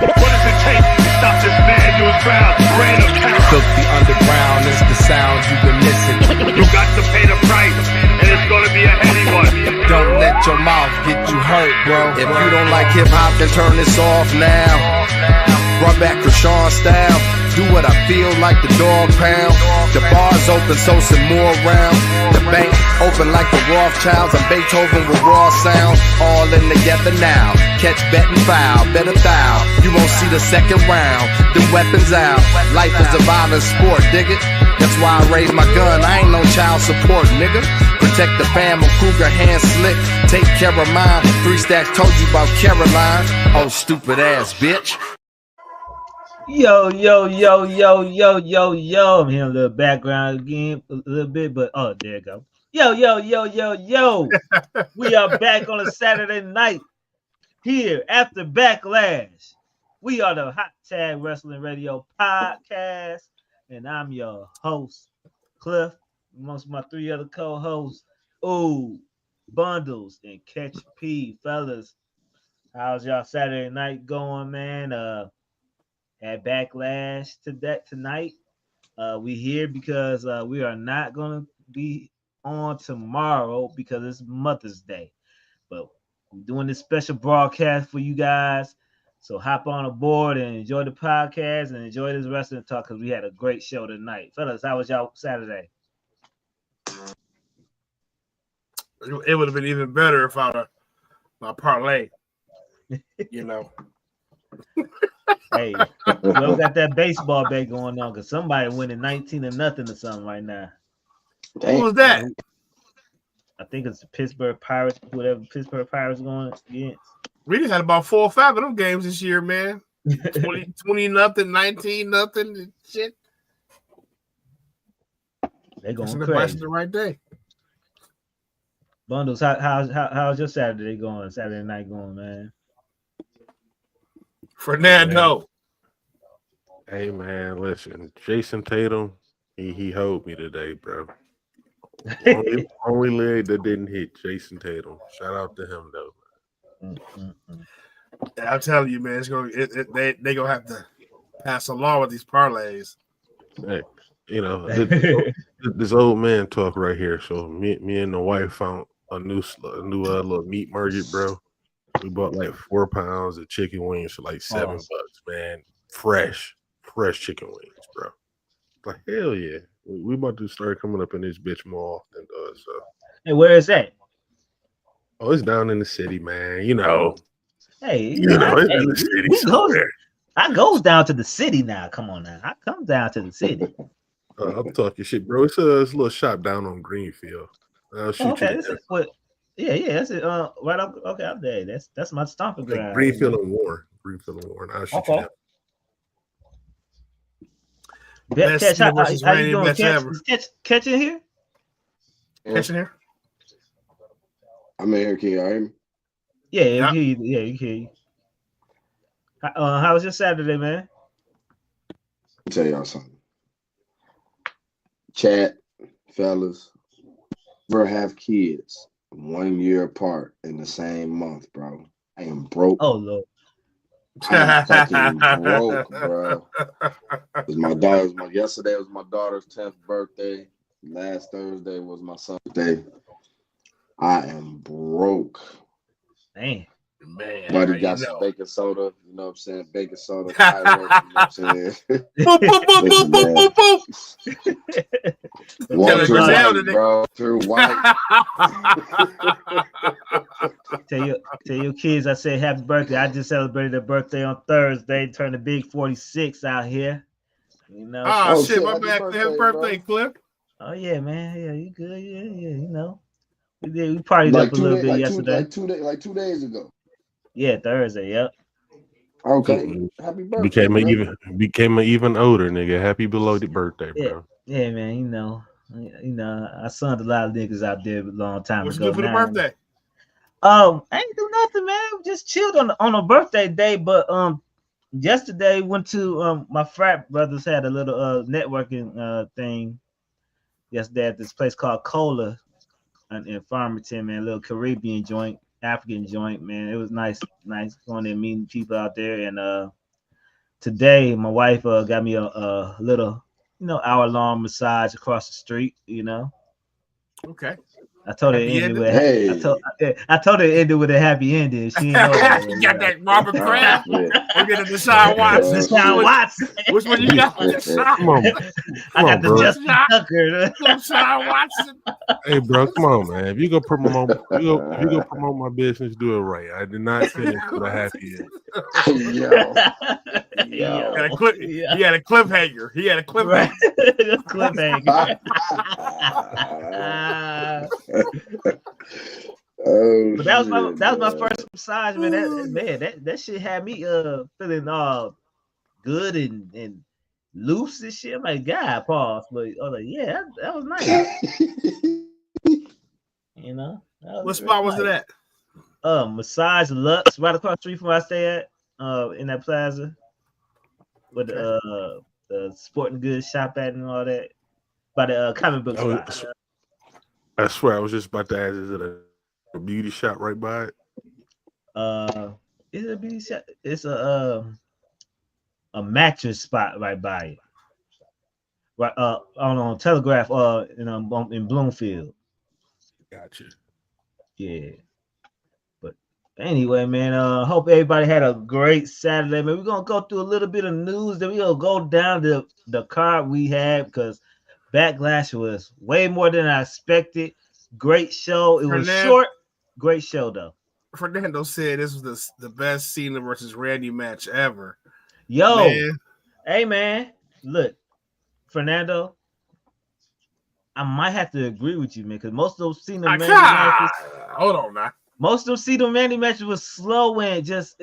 What does it take to stop this madness crowd? Reign of terror. Look, the underground is the sound you've been missing. You got to pay the price, and it's gonna be a heavy one. Don't let your mouth get you hurt, bro. If you don't like hip-hop, then turn this off now. Run back Krishan style. Do what I feel like the dog pound. The bar's open, so some more rounds. The bank open like the Rothschilds and Beethoven with raw sounds. All in together now. Catch, bet, and foul. Bet a thou. You won't see the second round. Them weapons out. Life is a violent sport, dig it? That's why I raise my gun. I ain't no child support, nigga. Protect the fam, a Kruger hand slick. Take care of mine. 3 stacks told you about Caroline. Oh, stupid ass bitch. Yo. I'm hearing a little background again, a little bit, but oh, there you go. Yo. We are back on a Saturday night here after Backlash. We are the Hot Tag Wrestling Radio Podcast, and I'm your host, Cliff, amongst my 3 other co-hosts, Bundles and Catch P. Fellas, how's y'all Saturday night going, man? At Backlash tonight. We here because we are not gonna be on tomorrow because it's Mother's Day. But we're doing this special broadcast for you guys. So hop on aboard and enjoy the podcast and enjoy this wrestling talk because we had a great show tonight. Fellas, how was y'all Saturday? It would have been even better if I my parlay, you know. Hey, we got that baseball bet going on because somebody winning 19-0 or something right now. What was that? I think it's the Pittsburgh Pirates, whatever Pittsburgh Pirates going against. We just had about 4 or 5 of them games this year, man. 20-0, 19-0, and shit. They going the crazy. The right day. Bundles, how's your Saturday going? Saturday night going, man? Fernando. Hey man, listen, Jason Tatum, he hold me today, bro. only leg that didn't hit, Jason Tatum. Shout out to him though. I'm telling you, man, it's gonna they gonna have to pass a law with these parlays. Hey, you know this old man talk right here. So me and the wife found a new little meat market, bro. We bought like 4 pounds of chicken wings for like $7, man. Fresh chicken wings, bro. Like hell yeah, we about to start coming up in this bitch more often. So. Hey, where is that? Oh, it's down in the city, man. You know. Hey, it's in the city somewhere. I goes down to the city now. Come on now, I come down to the city. I'm talking shit, bro. It's a little shop down on Greenfield. I'll shoot you. Yeah, that's it. Right up, okay, up there. That's my stomping ground. Like Greenfield and Warren. I'll shoot you down. Catch, how you doing? Catch in here? Catch in here? I'm in here. Can you hear me? Yeah, you can hear you. How was your Saturday, man? I'll tell y'all something. Chat, fellas, never have kids 1 year apart in the same month, bro. I am broke. Oh Lord. I'm fucking broke, bro. Yesterday was my daughter's 10th birthday. Last Thursday was my son's birthday. I am broke. Man. Buddy got some baking soda, you know what I'm saying? Baking soda, fireworks, you know what I'm saying? Walter White, bro. Through White. Tell your kids I said happy birthday. I just celebrated their birthday on Thursday. Turned a big 46 out here. You know. Oh shit, my bad. Happy birthday, Cliff. Oh yeah, man. Yeah, you good. Yeah, you know. We partied like up a little bit yesterday. Like 2 days ago. Yeah, Thursday. Yep. Okay. Happy birthday. Became an even older nigga. Happy belated birthday, bro. Yeah, man. You know, I sunned a lot of niggas out there a long time ago. What you do for the birthday? I ain't do nothing, man. Just chilled on a birthday day. But yesterday went to my frat brothers had a little networking thing yesterday at this place called Cola in Farmington, man. A little Caribbean joint. African joint, man. It was nice going there meeting people out there, and today my wife got me a little, hour-long massage across the street. Okay. I told her it Happy ended ending? with Hey. I told her it ended with a happy ending. She didn't know that. You got that Robert Kraft? Or get a Deshaun Oh, Watson? Deshaun Watson. Which one you got? Come on, I got the bro. Justin Tucker. Deshaun Watson. Hey, bro, come on, man. If you go promote my business, do it right. I did not finish with a happy end. Yo. He had a cliffhanger. He had a cliffhanger. Right. Cliffhanger. Oh, But that was my shit, first massage, man. That shit had me feeling all good and loose and shit. I'm like, God, pause. But I was like, yeah, that was nice. What spot was it at? Massage Lux, right across the street from where I stay at, in that plaza, with the sporting goods shop at and all that, by the comic book spot. I swear, I was just about to ask, is it a beauty shop right by it? Is it a beauty shop? It's a mattress spot right by it. Right on Telegraph in Bloomfield. Gotcha. Yeah. But anyway, man, hope everybody had a great Saturday, man. We're gonna go through a little bit of news, then we're gonna go down to the card we had because Backlash was way more than I expected. Great show. It was short. Great show though. Fernando said this was the best Cena versus Randy match ever. Yo, man. Hey man, look, Fernando, I might have to agree with you, man, because most of those Cena Mandy matches. Hold on now. Most of those Cena Mandy matches was slow and just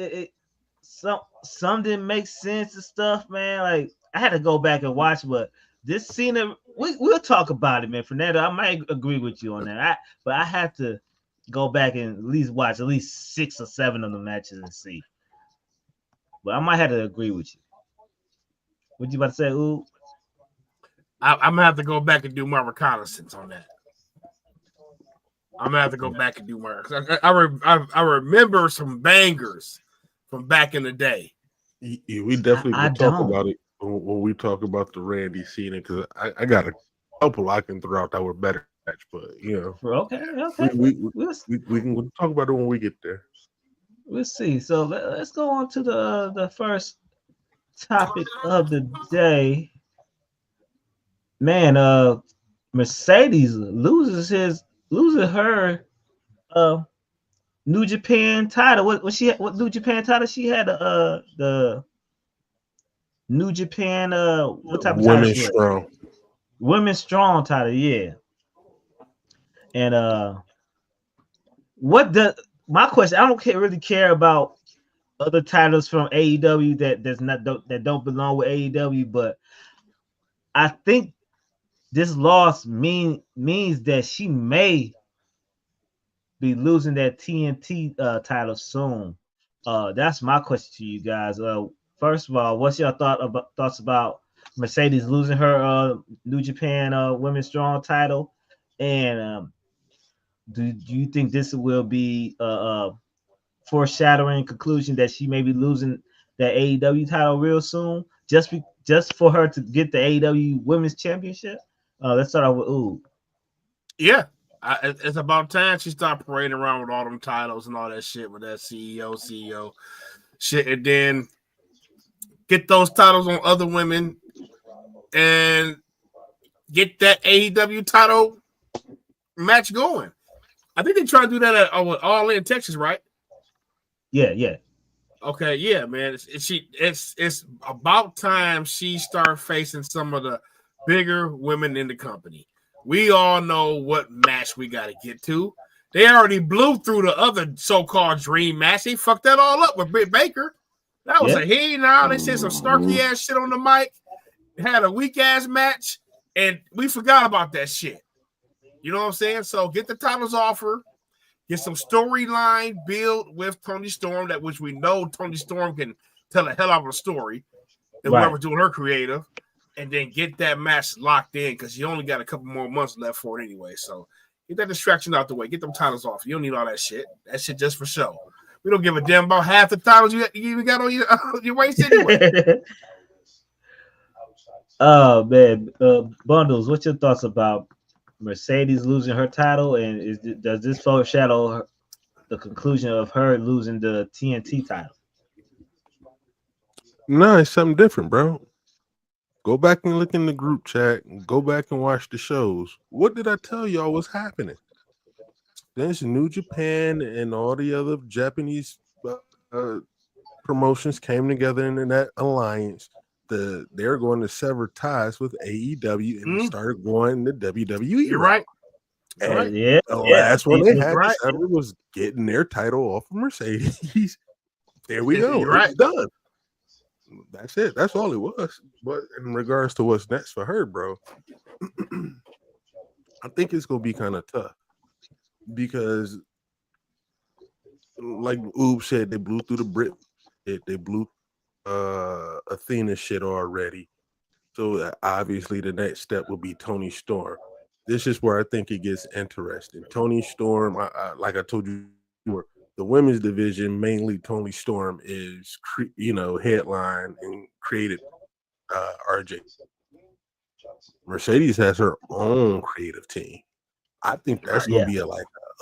some didn't make sense and stuff, man. Like I had to go back and watch, but this Cena, we'll talk about it, man. Fernando, I might agree with you on that. But I have to go back and at least watch at least 6 or 7 of the matches and see. But I might have to agree with you. What you about to say, Ooh? I'm gonna have to go back and do my reconnaissance on that. I'm gonna have to go back and do my. I remember some bangers from back in the day. Yeah, we definitely will talk about it when we talk about the Randy Cena, because I got a couple I can throw out that were better match, but okay. We can talk about it when we get there. We'll see. So let's go on to the first topic of the day. Man, Mercedes loses her New Japan title. What New Japan title she had? The New Japan what type of title? Women's Strong. Women's Strong title, yeah. And my question? I don't really care about other titles from AEW that don't belong with AEW, but I think this loss means that she may be losing that TNT title soon. That's my question to you guys. First of all, what's your thoughts about Mercedes losing her New Japan Women's Strong title? And do you think this will be foreshadowing conclusion that she may be losing that AEW title real soon, just for her to get the AEW Women's Championship? Let's start off with Ooh. Yeah, it's about time she stopped parading around with all them titles and all that shit with that CEO shit, and then get those titles on other women and get that AEW title match going. I think they try to do that at All In Texas, right? Yeah. Okay, yeah, man. It's about time she start facing some of the bigger women in the company. We all know what match we got to get to. They already blew through the other so-called dream match. They fucked that all up with Britt Baker. That was a he now. They said some snarky ass shit on the mic. Had a weak ass match, and we forgot about that shit. You know what I'm saying? So get the titles off her. Get some storyline build with Toni Storm, which we know Toni Storm can tell a hell of a story. And whoever's doing her creative. And then get that match locked in because you only got a couple more months left for it anyway. So get that distraction out the way. Get them titles off. You don't need all that shit. That shit just for show. We don't give a damn about half the titles you even got on your waist anyway. Oh man, Bundles, what's your thoughts about Mercedes losing her title, and does this foreshadow the conclusion of her losing the TNT title? No, it's something different, bro. Go back and look in the group chat and go back and watch the shows. What did I tell y'all was happening? There's New Japan and all the other Japanese promotions came together in that alliance. They're going to sever ties with AEW and started going to WWE. You're right. And yeah, the last one they had right. to sever was getting their title off of Mercedes. There we go. You're right. It's done. That's it. That's all it was. But in regards to what's next for her, bro, I think it's gonna be kind of tough because, like Oob said, they blew through the Brit. They blew Athena shit already. So obviously the next step will be Tony Storm. This is where I think it gets interesting. Tony Storm, like I told you before, the women's division, mainly Tony Storm is, headline and created RJ. Mercedes has her own creative team. I think that's going to be a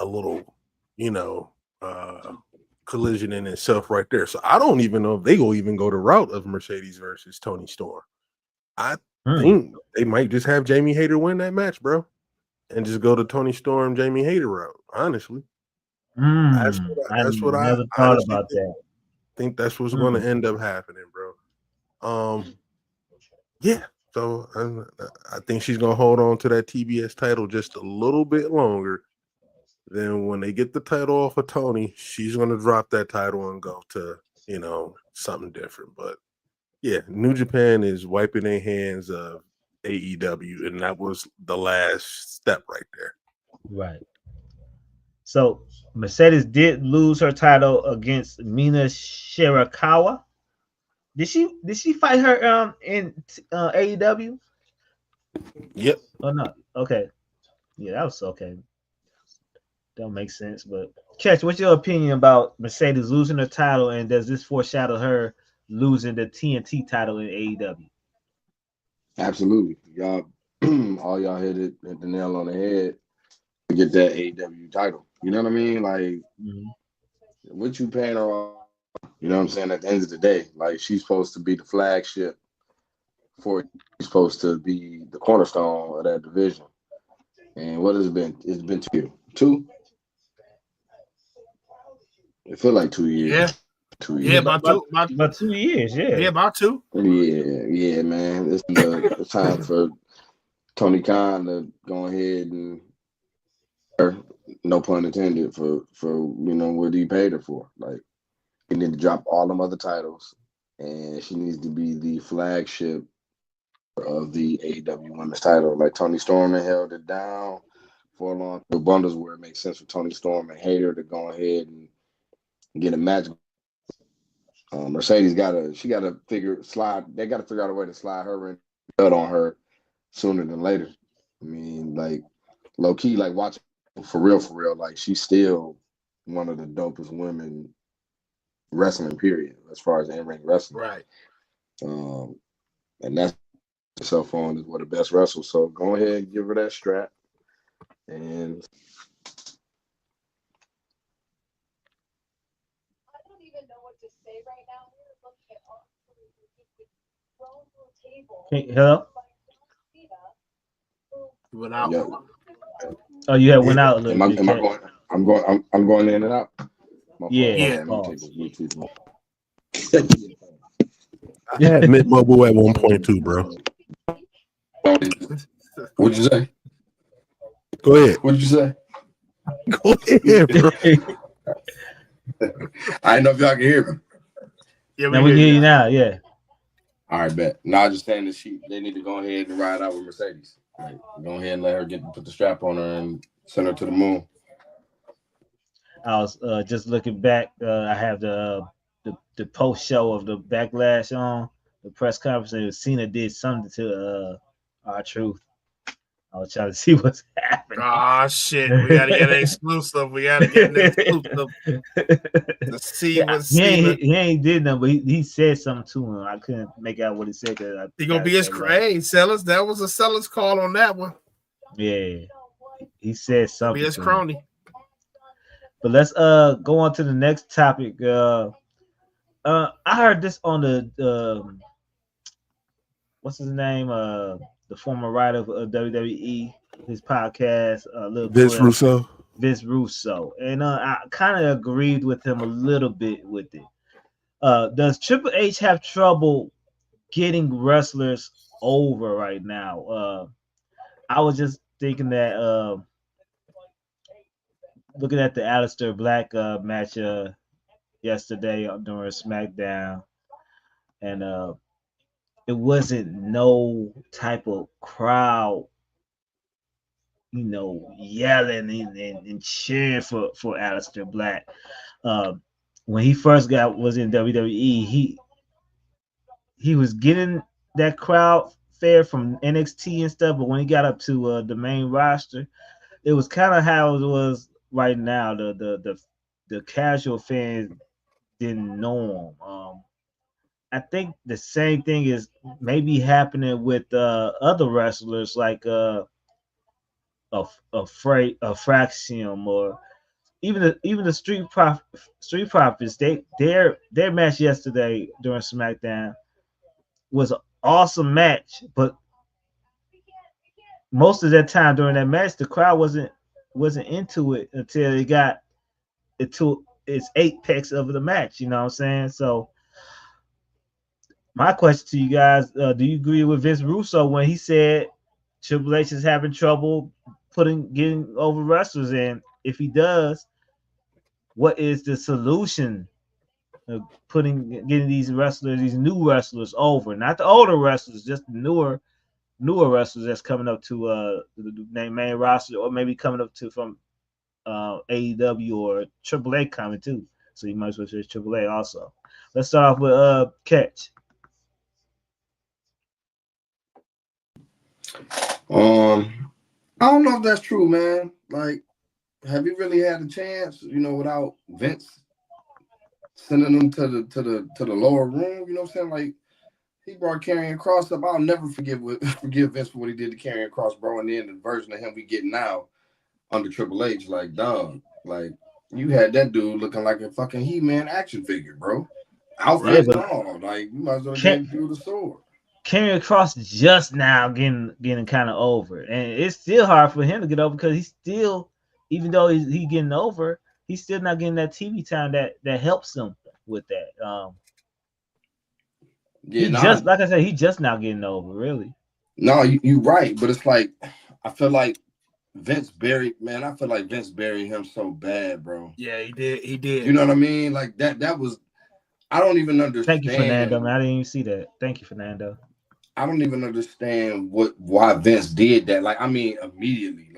little, collision in itself right there. So I don't even know if they go the route of Mercedes versus Tony Storm. I think they might just have Jamie Hayter win that match, bro, and just go to Tony Storm, Jamie Hayter route. Honestly, that's what I never thought about that. Think that's what's going to end up happening, bro. Yeah. So I think she's going to hold on to that TBS title just a little bit longer. Then when they get the title off of Tony, she's going to drop that title and go to, something different. But yeah, New Japan is wiping their hands of AEW, and that was the last step right there. Right. So Mercedes did lose her title against Mina Shirakawa. Did she fight her in AEW? Yep. Oh no. Okay. Yeah, that was okay. Don't make sense, but Catch, what's your opinion about Mercedes losing her title, and does this foreshadow her losing the TNT title in AEW? Absolutely. Y'all, all y'all hit the nail on the head to get that AEW title. You know what I mean? Like, what you paying her off, you know what I'm saying? At the end of the day, like, she's supposed to be the flagship for it. She's supposed to be the cornerstone of that division. And what has it been? It's been 2 years. 2? It feels like 2 years. Yeah. 2 years. Yeah, about 2 years, yeah. Yeah, about 2. Yeah, man. It's the time for Tony Khan to go ahead and, no pun intended, for what he paid her for. Like, he need to drop all them other titles, and she needs to be the flagship of the AEW Women's title. Like, Tony Storm held it down for a long time. Bundles where it makes sense for Tony Storm and Hayter to go ahead and get a match. Mercedes gotta figure out a way to slide her in on her sooner than later. I mean, like, low key, like, watching for real, like, she's still one of the dopest women wrestling, period, as far as in-ring wrestling. Right. And that's cell phone is one of the best wrestlers. So go ahead and give her that strap. And I don't even know what to say right now. We're looking at Hello? Went out. yeah. Oh, you had went out a little bit. I'm going in and out. Yeah. I had Mint Mobile at 1.2, bro. What'd you say? Go ahead. What'd you say? Go ahead, bro. I didn't know if y'all can hear me. Yeah, Now we can hear you now, yeah. All right, bet. No, I was just saying that they need to go ahead and ride out with Mercedes. Like, go ahead and let her put the strap on her and send her to the moon. I was just looking back. I have the post show of the Backlash on the press conference, and Cena did something to R-Truth. I was trying to see what's happening. Oh shit! We gotta get an exclusive. We gotta get an exclusive to see what Cena. He ain't did nothing, but he said something to him. I couldn't make out what he said. He gonna be his hey sellers. That was a seller's call on that one. Yeah, he said something. Be his crony. But let's go on to the next topic. I heard this on the what's his name? The former writer of WWE, his podcast, Vince Russo, and I kind of agreed with him a little bit with it. Does Triple H have trouble getting wrestlers over right now? I was just thinking that looking at the Aleister Black match yesterday during SmackDown, and it wasn't no type of crowd, yelling and cheering for Aleister Black. When he first was in WWE, he was getting that crowd fare from NXT and stuff, but when he got up to the main roster, it was kind of how it was right now. The casual fans didn't know him. I think the same thing is maybe happening with other wrestlers like a Fraxium, or even the Street Profits. Their match yesterday during SmackDown was an awesome match, but most of that time during that match, the crowd wasn't into it until it got into its apex of the match. You know what I'm saying? So my question to you guys, do you agree with Vince Russo when he said Triple H is having trouble getting over wrestlers? And if he does, what is the solution of getting these new wrestlers over? Not the older wrestlers, just the newer wrestlers that's coming up to the main roster, or maybe coming up to from AEW or AAA coming too. So you might as well say AAA also. Let's start off with Catch. I don't know if that's true, man. Like, have you really had a chance, without Vince sending them to the lower room? You know what I'm saying? Like, he brought Karrion Kross up. I'll never forgive Vince for what he did to Karrion Kross, bro. And then the version of him we get now under Triple H, like, dog, like, you had that dude looking like a fucking He-Man action figure, bro. Outfit and all. Like, you might as well get through the sword. Karrion Kross just now getting kind of over, and it's still hard for him to get over because he's still, even though he's getting over, he's still not getting that TV time that helps him with that. Like I said, he just now getting over, really. No, you're right, but it's like I feel like Vince buried him so bad, bro. Yeah, he did. You know what I mean? Like that was. I don't even understand. Thank you, Fernando. Man, I didn't even see that. Thank you, Fernando. I don't even understand why Vince did that. Like, I mean, immediately,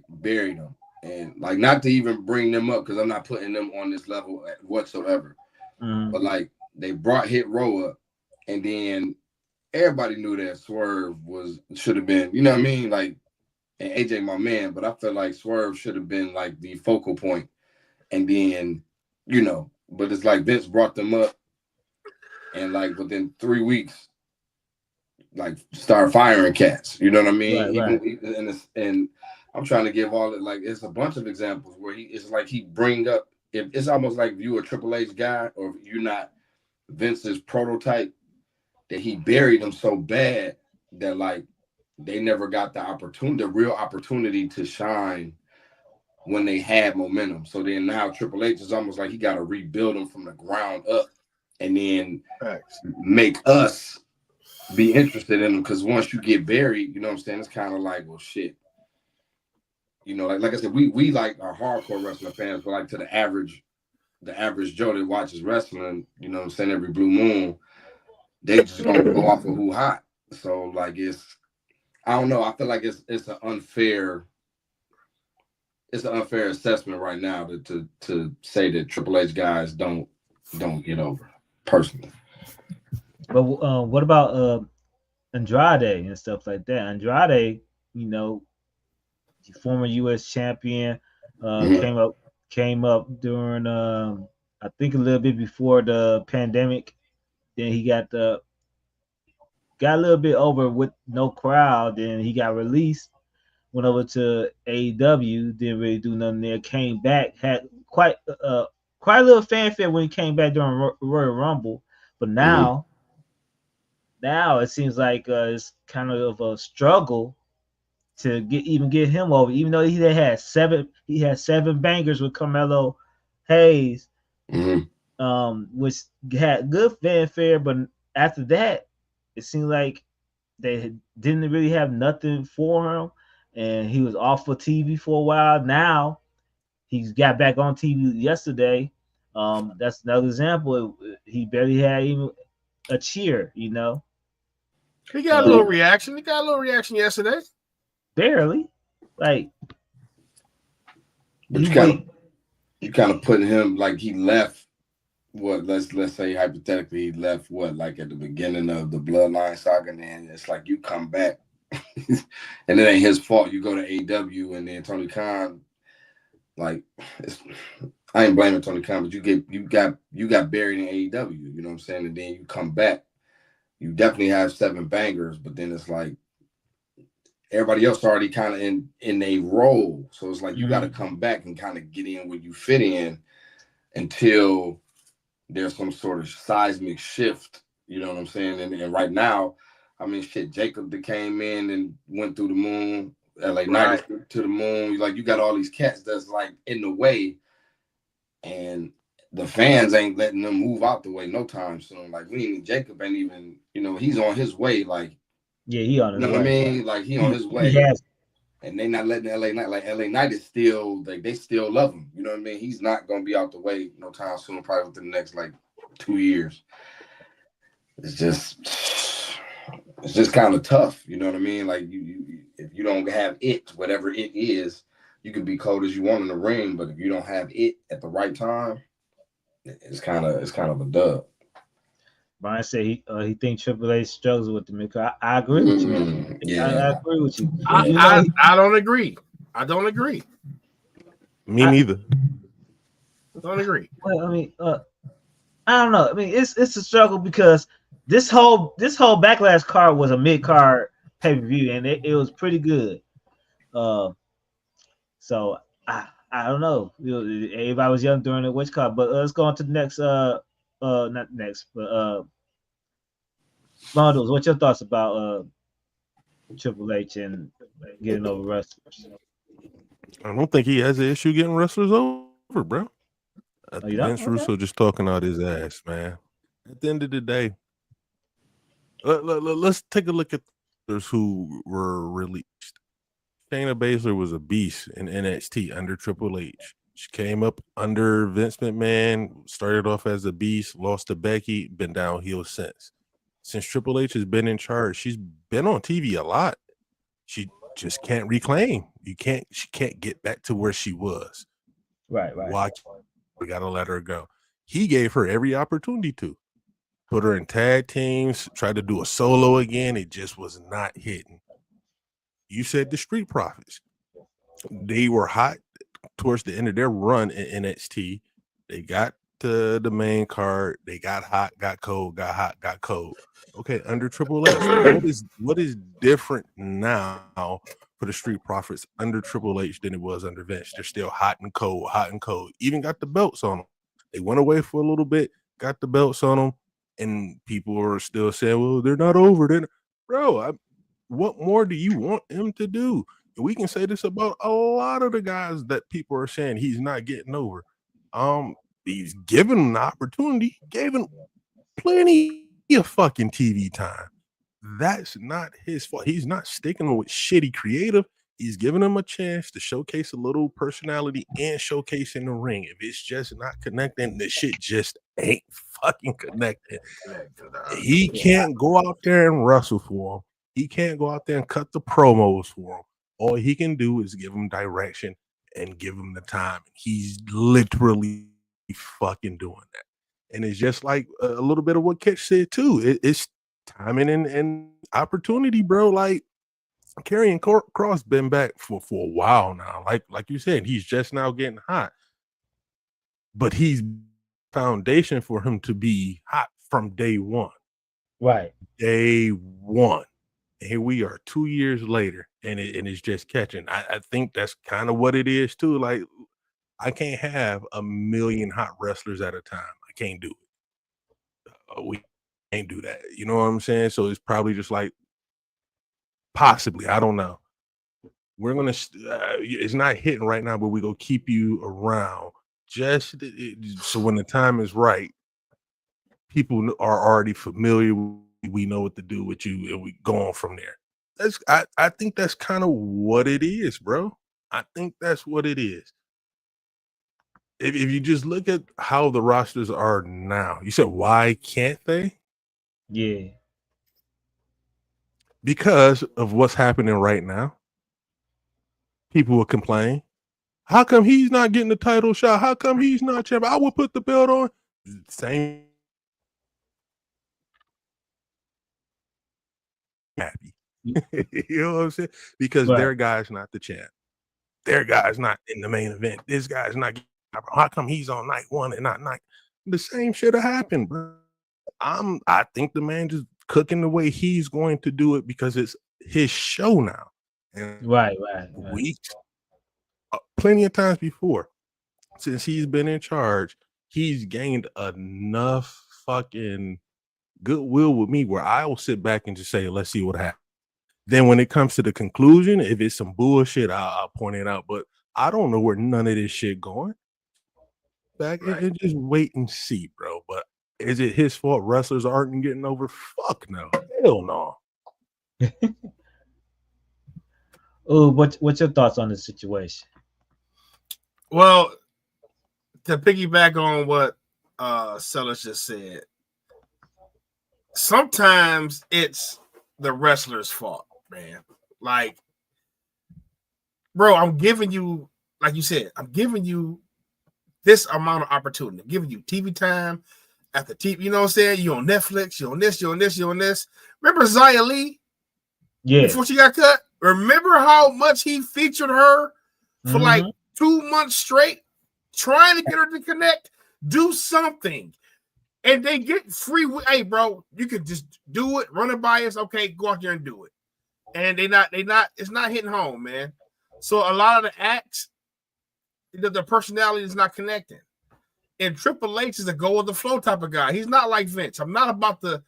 buried him, and like not to even bring them up because I'm not putting them on this level whatsoever. Mm-hmm. But like they brought Hit Row up, and then everybody knew that Swerve should have been, you know what I mean? Like, and AJ my man, but I feel like Swerve should have been like the focal point, and then but it's like Vince brought them up. And like within 3 weeks, like start firing cats. You know what I mean? Right. And I'm trying to give all it, like it's a bunch of examples where it's like he bring up, if it's almost like if you a Triple H guy or if you're not Vince's prototype, that he buried them so bad that like they never got the real opportunity to shine when they had momentum. So then now Triple H is almost like he got to rebuild them from the ground up. And then make us be interested in them, because once you get buried, you know what I'm saying, it's kind of like, well, shit. Like I said, we like our hardcore wrestling fans, but like to the average Joe that watches wrestling, you know what I'm saying, every blue moon, they just don't go off of who hot. So like I don't know. I feel like it's an unfair assessment right now to say that Triple H guys don't get over. Personally, but what about Andrade and stuff like that. Andrade, you know, former U.S. champion, Mhm. came up during I think a little bit before the pandemic. Then he got a little bit over with no crowd. Then he got released, went over to AEW, didn't really do nothing there. Came back, had quite a little fanfare when he came back during Royal Rumble. But Mhm. now it seems like it's kind of a struggle to get him over. Even though he had seven bangers with Carmelo Hayes, Mhm. which had good fanfare. But after that, it seemed like they didn't really have nothing for him, and he was off of TV for a while. Now he's got back on TV yesterday. That's another example. He barely had even a cheer, you know. He got a little Uh, reaction. He got a little reaction yesterday. Barely. Like But he wait. you kind of putting him like he left. What let's say hypothetically he left what like at the beginning of the Bloodline saga, and then it's like you come back, and it ain't his fault. You go to AEW, and then Tony Khan, like, I ain't blaming Tony Khan, but you got buried in AEW. You know what I'm saying? And then you come back, you definitely have seven bangers, but then it's like everybody else already kind of in a role, so it's like you got to Mhm. come back and kind of get in where you fit in until there's some sort of seismic shift. You know what I'm saying? And right now, I mean, shit, Jacob that came in and went through the moon, LA Knight Right. is to the moon. Like you got all these cats that's like in the way, and the fans ain't letting them move out the way no time soon. Like we ain't Jacob ain't even, he's on his way. Like, Yeah, he on you his know what I way. mean? Like he on his He way. has. And they not letting LA Knight, like LA Knight is still like they still love him. You know what I mean? He's not gonna be out the way no time soon, probably within the next like 2 years. It's just kind of tough. You know what I mean? Like you if you don't have it, whatever it is, you can be cold as you want in the ring, but if you don't have it at the right time, it's kind of a dub. Brian said he thinks Triple H struggles with the mix. I agree with you. I Yeah, agree with you. I, yeah. You know, I I don't agree. I don't agree. Me I neither. Don't agree. well, I mean, I don't know. I mean, it's a struggle because this whole backlash card was a mid card pay per view, and it was pretty good. Uh, so I don't know. Everybody was young during the which card, but let's go on to the next. Not next, but bundles. What's your thoughts about Triple H and getting over wrestlers? I don't think he has an issue getting wrestlers over, bro. Oh, you don't? Vince Okay. Russo just talking out his ass, man. At the end of the day, let's take a look at those who were released. Shayna Baszler was a beast in NXT under Triple H. She came up under Vince McMahon, started off as a beast, lost to Becky, been downhill since. Since Triple H has been in charge, she's been on TV a lot. She just can't reclaim. She can't get back to where she was. Right. Why we gotta let her go? He gave her every opportunity to put her in tag teams, try to do a solo again. It just was not hitting. You said the Street Profits. They were hot towards the end of their run in NXT. They got to the main card. They got hot, got cold, got hot, got cold. Okay, under Triple H. What is different now for the Street Profits under Triple H than it was under Vince? They're still hot and cold, hot and cold. Even got the belts on them. They went away for a little bit, got the belts on them, and people are still saying, "Well, they're not over." Bro, what more do you want him to do? We can say this about a lot of the guys that people are saying he's not getting over. He's given him the opportunity, gave him plenty of fucking TV time. That's not his fault. He's not sticking with shitty creative. He's giving him a chance to showcase a little personality and showcase in the ring. If it's just not connecting, the shit just ain't fucking connecting. He can't go out there and wrestle for him. He can't go out there and cut the promos for him. All he can do is give him direction and give him the time. He's literally fucking doing that. And it's just like a little bit of what Ketch said too. It's timing and opportunity, bro. Like Karrion Kross been back for a while now. Like you said, he's just now getting hot. But he's foundation for him to be hot from day one. Right. Day one. And here we are 2 years later, and it's just catching. I think that's kind of what it is too. Like, I can't have a million hot wrestlers at a time. I can't do it. We can't do that. You know what I'm saying? So it's probably just like, possibly, I don't know. We're gonna. It's not hitting right now, but we gonna keep you around just so when the time is right, people are already familiar. We know what to do with you, and we go on from there. I think that's kind of what it is, bro. I think that's what it is. If you just look at how the rosters are now, you said, why can't they? Yeah. Because of what's happening right now. People will complain. How come he's not getting the title shot? How come he's not champion? I would put the belt on. Same. Happy. You know what I'm saying? Because their guy's not the champ. Their guy's not in the main event. This guy's not. How come he's on night one and not night? The same shit have happened, bro. I think the man just cooking the way he's going to do it because it's his show now. And right. Weeks, plenty of times before, since he's been in charge, he's gained enough fucking goodwill with me where I will sit back and just say, let's see what happens. Then when it comes to the conclusion, if it's some bullshit, I'll point it out. But I don't know where none of this shit going. Back and just wait and see, bro. But is it his fault wrestlers aren't getting over? Fuck no. Hell no. Oh, what's your thoughts on the situation? Well, to piggyback on what Sellers just said, sometimes it's the wrestler's fault, man. Like, bro, I'm giving you, like you said, I'm giving you this amount of opportunity. I'm giving you TV time after TV. You know what I'm saying? You on Netflix, you on this, you on this, you on this. Remember Xia Li? Yeah. Before she got cut? Remember how much he featured her for like 2 months straight, trying to get her to connect? Do something. And they get free. Hey, bro, you could just do it, run it by us. Okay, go out there and do it. And it's not hitting home, man. So a lot of the acts, the personality is not connecting. And Triple H is a go with the flow type of guy. He's not like Vince. I'm not about the,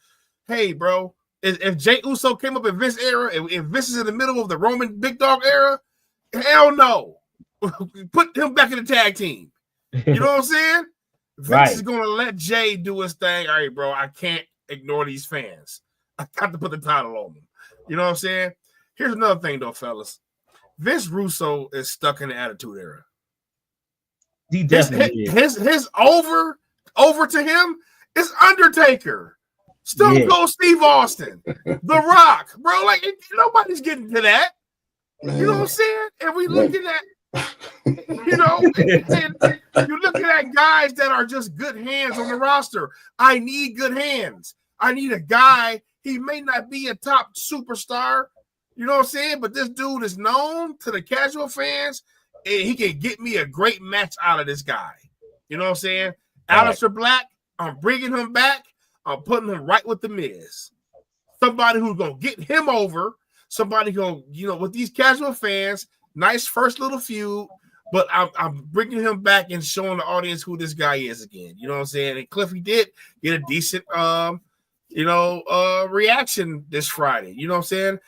hey, bro, if Jey Uso came up in Vince era, if Vince is in the middle of the Roman Big Dog era, hell no. Put him back in the tag team. You know what I'm saying? Vince is going to let Jay do his thing. All right, bro, I can't ignore these fans. I got to put the title on them. You know what I'm saying? Here's another thing, though, fellas. Vince Russo is stuck in the Attitude Era. He definitely is. His over to him is Undertaker. Stone Cold Steve Austin. The Rock. Bro, like, nobody's getting to that. You know what I'm saying? And we looking at, you know, and you're looking at guys that are just good hands on the roster. I need good hands. I need a guy. He may not be a top superstar, you know what I'm saying? But this dude is known to the casual fans, and he can get me a great match out of this guy. You know what I'm saying? Aleister Black, I'm bringing him back. I'm putting him right with the Miz. Somebody who's going to get him over. Somebody who, you know, with these casual fans, nice first little feud, but I'm bringing him back and showing the audience who this guy is again. You know what I'm saying? And Cliffy did get a decent, reaction this Friday. You know what I'm saying?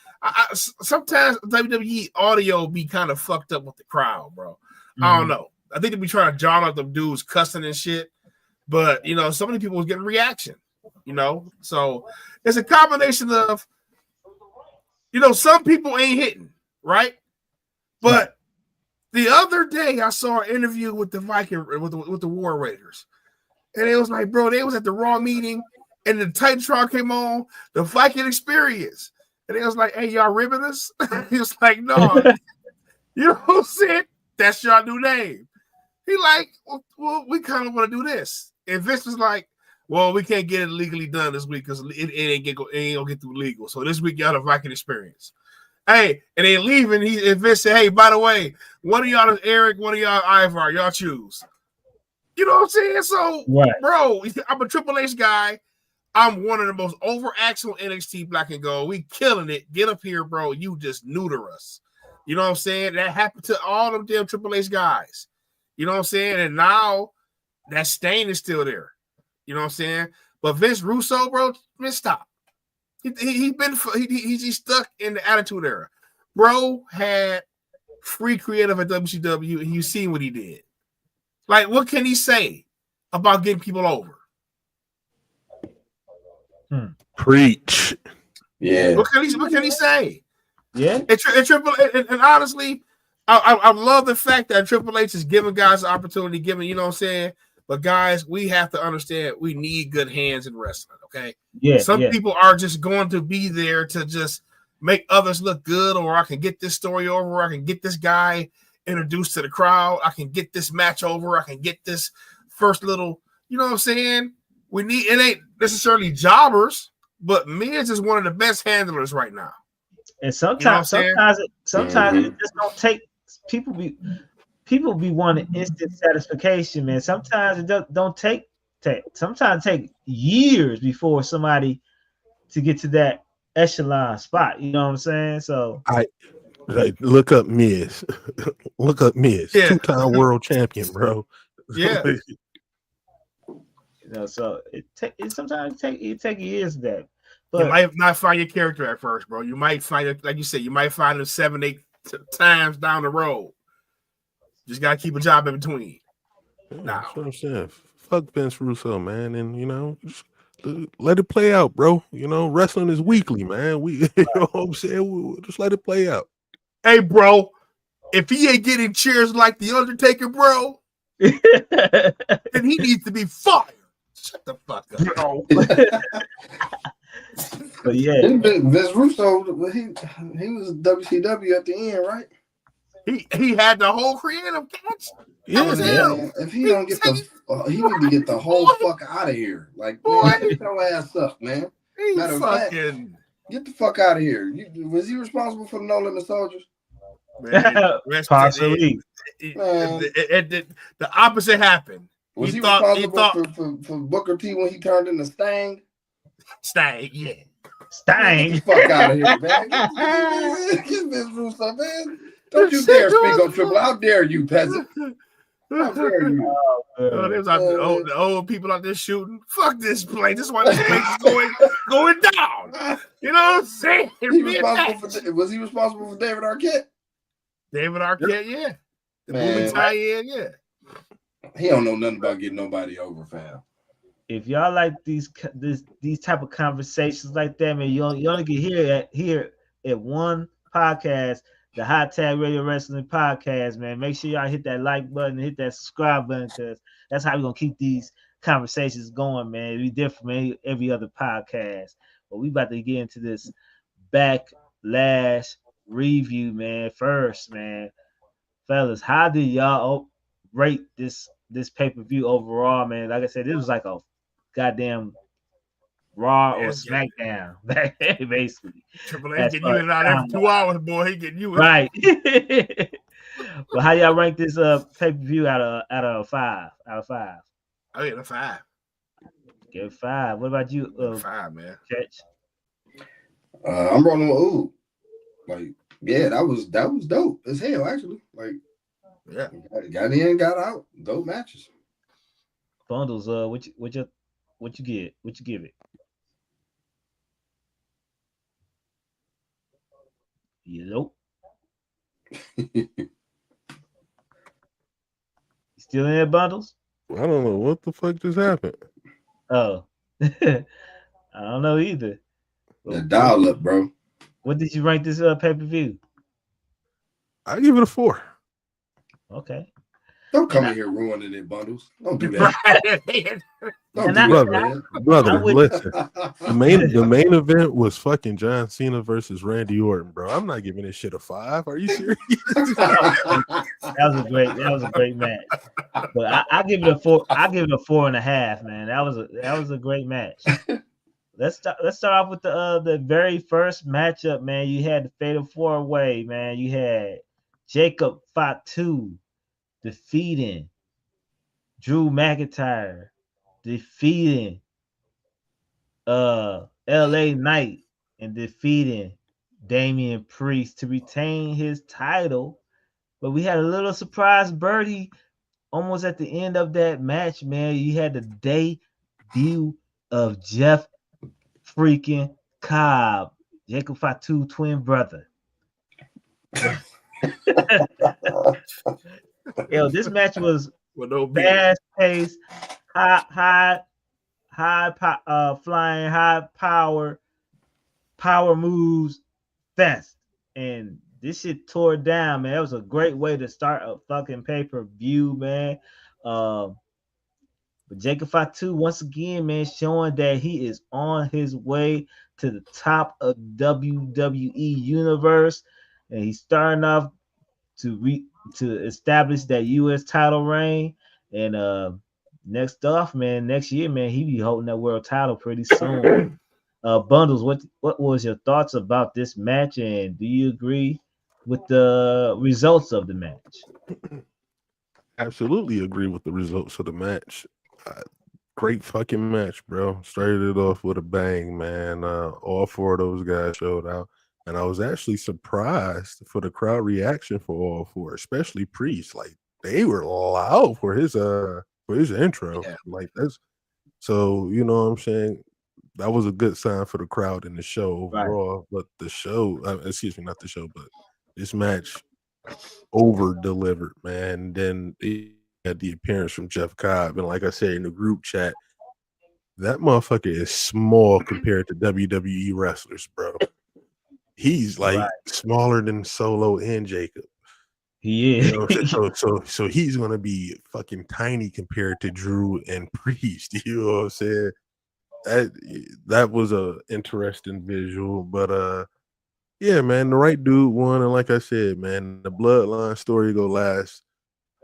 Sometimes WWE audio be kind of fucked up with the crowd, bro. I don't know. I think they be trying to drown out the dudes cussing and shit. But, you know, so many people was getting reaction, you know? So it's a combination of, you know, some people ain't hitting, right? But the other day I saw an interview with the Viking, with the War Raiders. And it was like, bro, they was at the Raw meeting and the Titantron came on, the Viking Experience. And it was like, hey, y'all ribbing us? He was like, no. You know what I'm saying? That's your new name. He like, well we kind of want to do this. And Vince was like, well, we can't get it legally done this week because it ain't gonna get through legal. So this week y'all the Viking experience. Hey, and then leaving, and Vince said, hey, by the way, one of y'all is Eric, one of y'all Ivar, y'all choose. You know what I'm saying? So, Right. bro, I'm a Triple H guy. I'm one of the most over acts on NXT Black and Gold. We killing it. Get up here, bro. You just neuter us. You know what I'm saying? That happened to all them damn Triple H guys. You know what I'm saying? And now that stain is still there. You know what I'm saying? But Vince Russo, bro, man, stop. He's stuck in the Attitude Era. Bro had free creative at WCW, and you seen what he did. Like, what can he say about getting people over? Preach. Yeah. What can he say? Yeah. And honestly, I love the fact that Triple H is giving guys the opportunity, you know what I'm saying? But guys, we have to understand we need good hands in wrestling, okay? Yeah. Some people are just going to be there to just make others look good, or I can get this story over, or I can get this guy introduced to the crowd, I can get this match over, I can get this first little, you know what I'm saying? It ain't necessarily jobbers, but Miz is one of the best handlers right now. And sometimes it just don't take people be wanting instant satisfaction, man. Sometimes it don't take sometimes take years before somebody to get to that echelon spot. You know what I'm saying? So look up Miz. Look up Miz. Yeah. 2-time world champion, bro. Yeah. You know, so it sometimes take years of that. But you might not find your character at first, bro. You might find it, like you said, you might find it 7-8 times down the road. Just gotta keep a job in between. That's what I'm saying. Fuck Vince Russo, man, and you know, just let it play out, bro. You know, wrestling is weekly, man. You know what I'm saying? Just let it play out. Hey, bro, if he ain't getting cheers like the Undertaker, bro, then he needs to be fired. Shut the fuck up, bro. But yeah, Vince Russo, he was WCW at the end, right? He had the whole creative catch. Yeah, man, if he don't get he need to get the whole fuck out of here. Like, man, get your ass up, man. Matter of fact, get the fuck out of here. Was he responsible for the No Limit Soldiers? Possibly. The opposite happened. Was he responsible for Booker T when he turned into Stang? Stang, yeah. Stang. Get the fuck out of here, man. Get Vince Russo, man. Don't you dare speak on Triple. How dare you, peasant? How dare you? The old people out there shooting. Fuck this place. This is why this place is going down. You know what I'm saying? Was he responsible for David Arquette? David Arquette, yeah. The movie tie-in, yeah. He don't know nothing about getting nobody over, fam. If y'all like these type of conversations like that, man, you only can hear at one podcast, the Hot Tag Radio Wrestling Podcast, man. Make sure y'all hit that like button and hit that subscribe button, because that's how we're gonna keep these conversations going, man. It'll be different from every other podcast. But we about to get into this Backlash review, man. First, man, fellas, how did y'all rate this pay-per-view overall, man? Like I said, this was like a goddamn Raw or SmackDown, basically. Triple H getting you in and out every 2 hours, boy. He getting you in. Right. Well, how y'all rank this pay-per-view out of 5? Out of 5. I give it a 5. Give it 5. What about you? 5, man. Church? I'm rolling with Ooh. Like, yeah, that was dope as hell, actually. Like, yeah, got in, got out, dope matches. Bundles. What you get? What you give it? Nope. You still in there, Bundles? I don't know what the fuck just happened. Oh, I don't know either. The dial up, bro. What did you rank this pay-per-view? I give it a 4. Okay. Don't come in here ruining it, Bundles. Don't do that. Don't And do I- that, brother, I would- listen. The main event was fucking John Cena versus Randy Orton, bro. I'm not giving this shit a 5. Are you serious? That was a great match. But I give it a 4. I give it a 4.5, man. That was a great match. Let's start off with the very first matchup, man. You had the Fatal 4-Way, man. You had Jacob Fatu defeating Drew McIntyre, defeating LA Knight, and defeating Damian Priest to retain his title. But we had a little surprise birdie almost at the end of that match, man. You had the debut of Jeff freaking Cobb, Jacob Fatu twin brother. Yo, this match was With no beat. fast paced, high flying, high power moves, fast, and this shit tore down, man. That was a great way to start a fucking pay-per-view, man. But Jacob Fatu once again, man, showing that he is on his way to the top of WWE universe, and he's starting off to establish that U.S. title reign. And next year, man, he be holding that world title pretty soon. Bundles, what was your thoughts about this match, and do you agree with the results of the match? Absolutely agree with the results of the match. Great fucking match, bro. Started it off with a bang, man. All 4 of those guys showed out, and I was actually surprised for the crowd reaction for all 4, especially Priest. Like, they were loud for his intro. Yeah. Like, that's so, you know what I'm saying? That was a good sign for the crowd in the show overall. Right. But the show, excuse me, not the show, but this match over delivered, man. Then it had the appearance from Jeff Cobb, and like I said in the group chat, that motherfucker is small compared to WWE wrestlers, bro. He's like smaller than Solo and Jacob. He is. You know, so he's gonna be fucking tiny compared to Drew and Priest. You know what I'm saying? That was a interesting visual, but yeah, man, the right dude won, and like I said, man, the bloodline story go last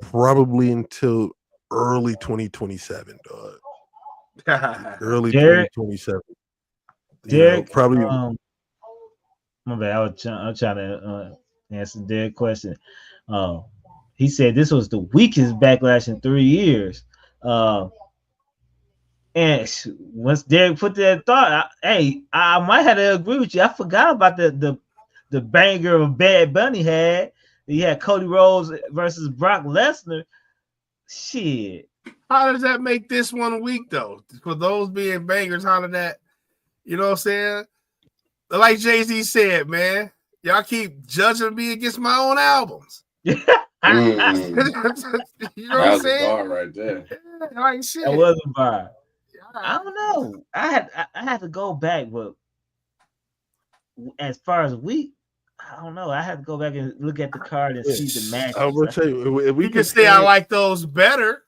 probably until early 2027, dog. Early 2027. Derek, probably. My bad. I'm trying to answer Derek's question. He said this was the weakest Backlash in 3 years. And once Derek put that thought, I might have to agree with you. I forgot about the banger of Bad Bunny had. He had Cody Rhodes versus Brock Lesnar. Shit. How does that make this one weak, though? For those being bangers, how did that, you know what I'm saying? Like Jay-Z said, man, y'all keep judging me against my own albums. You know what I'm saying? Bar right there. Like shit. That was a bar. I don't know. I had to go back, but as far as week, I don't know. I had to go back and look at the card and see the match. I will tell you, if we can say I like those better.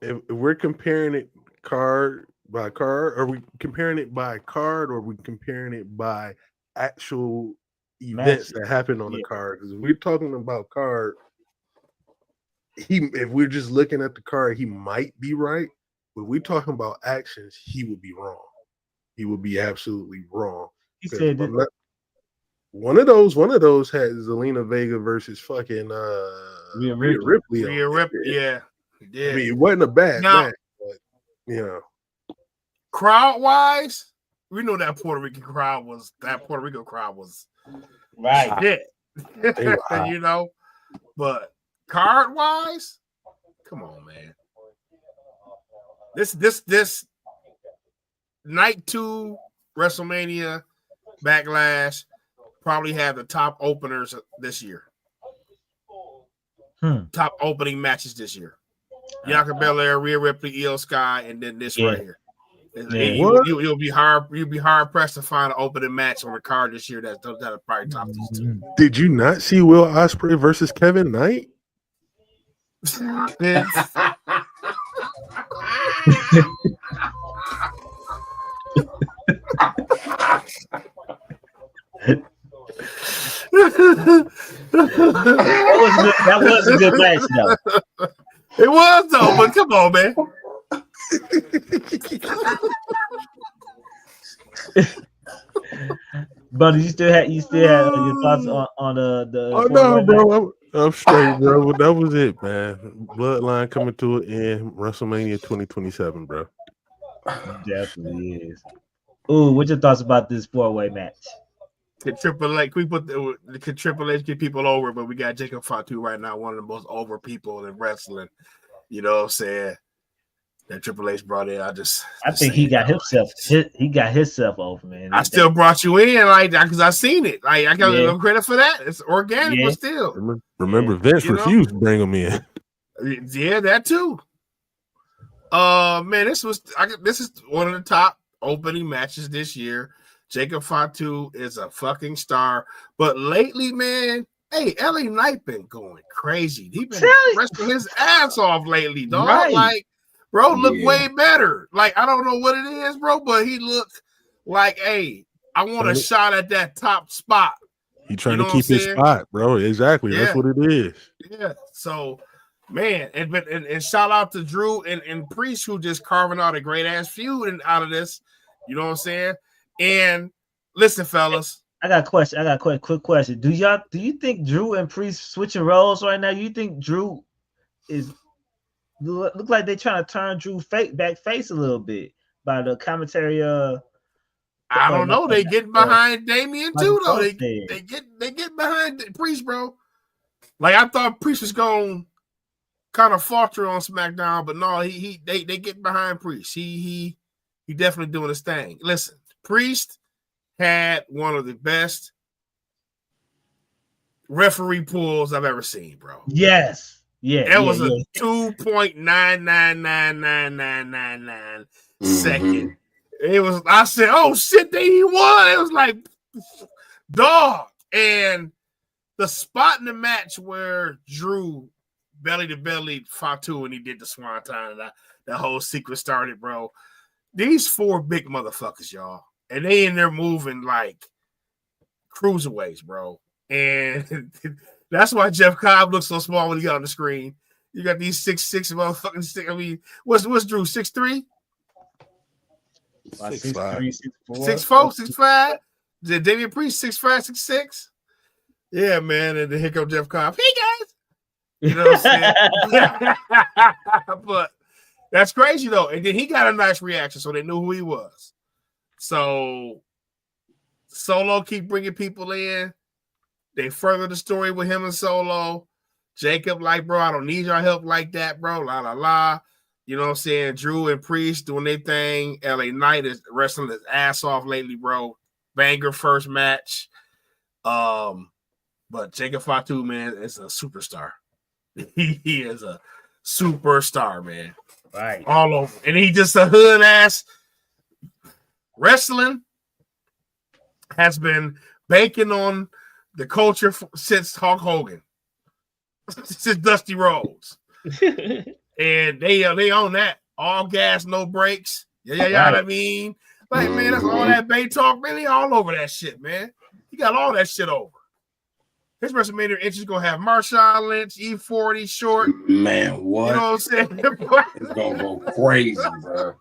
If we're comparing it card by card, are we comparing it by card, or are we comparing it by actual events that happen on the card? Because if we're talking about card, if we're just looking at the card, he might be right. But we're talking about actions, he would be wrong. He would be absolutely wrong. He said that one of those had Zelina Vega versus fucking Rhea Ripley. Rhea Ripley, yeah. I mean, it wasn't a bad match, but you know. Crowd wise, we know that Puerto Rico crowd was right. Yeah. You know, but card wise, come on, man. This night 2 WrestleMania Backlash probably have the top openers this year. Top opening matches this year. Bianca Belair, Rhea Ripley, Io Sky, and then this right here. You'll be hard pressed to find an opening match on the card this year that'll probably top these 2. Did you not see Will Ospreay versus Kevin Knight? That was a good match, though. It was though, but come on, man. But you still had your thoughts on the Oh no, bro, I'm straight, bro. But that was it, man. Bloodline coming to an end. WrestleMania 2027, bro. Definitely is. Ooh, what's your thoughts about this 4-way match? Could Triple H get people over? But we got Jacob Fatu right now, one of the most over people in wrestling. You know what I'm saying? That Triple H brought in. I think he got himself. He got himself over, man. I still brought you in like that because I seen it. Like I got no credit for that. It's organic, but still. Remember, Vince refused to bring him in. Yeah, that too. Man, this is one of the top opening matches this year. Jacob Fatu is a fucking star, but lately, man, hey, LA Knight been going crazy. He been wrestling his ass off lately, dog. Right. Like, bro, look way better. Like, I don't know what it is, bro, but he looked like, hey, I want a shot at that top spot. He trying to keep his spot, bro. Exactly. Yeah. That's what it is. Yeah. So, man, and shout out to Drew and Priest, who just carving out a great ass feud out of this. You know what I'm saying? And listen, fellas. I got a question. Quick question. Do you think Drew and Priest switching roles right now? You think Drew is look like they're trying to turn Drew back face a little bit by the commentary? I don't know. They get behind Damian too, though. They get behind Priest, bro. Like I thought Priest was going kind of falter on SmackDown, but no, they get behind Priest. He definitely doing his thing. Listen, Priest had one of the best referee pulls I've ever seen, bro. Yes. Yeah. It was a 2.999999 second. It was, I said, oh shit, he won. It was like, dog. And the spot in the match where Drew belly to belly Fatu and he did the swanton and that whole sequence started, bro. These 4 big motherfuckers, y'all. And they in there moving like cruiserweights, bro. And that's why Jeff Cobb looks so small when he got on the screen. You got these 6'6" motherfucking. I mean, what's Drew? 6'3"? 6'5". 6'4", 6'5". Did Damian Priest 6'5", 6'6"? Yeah, man. And then here comes Jeff Cobb. Hey guys, you know what I'm saying? But that's crazy though. And then he got a nice reaction, so they knew who he was. So Solo keep bringing people in. They further the story with him and Solo. Jacob, like, bro, I don't need your help like that, bro. La la la. You know what I'm saying? Drew and Priest doing their thing. LA Knight is wrestling his ass off lately, bro. Banger first match. But Jacob Fatu, man, is a superstar. He is a superstar, man. Right. All over. And he just a hood ass. Wrestling has been banking on the culture since Hulk Hogan, since Dusty Rhodes, and they own that. All gas, no brakes. Yeah. I mean, like, man, that's all that Bay talk, man. They all over that shit, man. He got all that shit over. His WrestleMania entrance gonna have Marshawn Lynch, E40, Short. Man, what? You know what I'm saying? It's gonna go crazy, bro.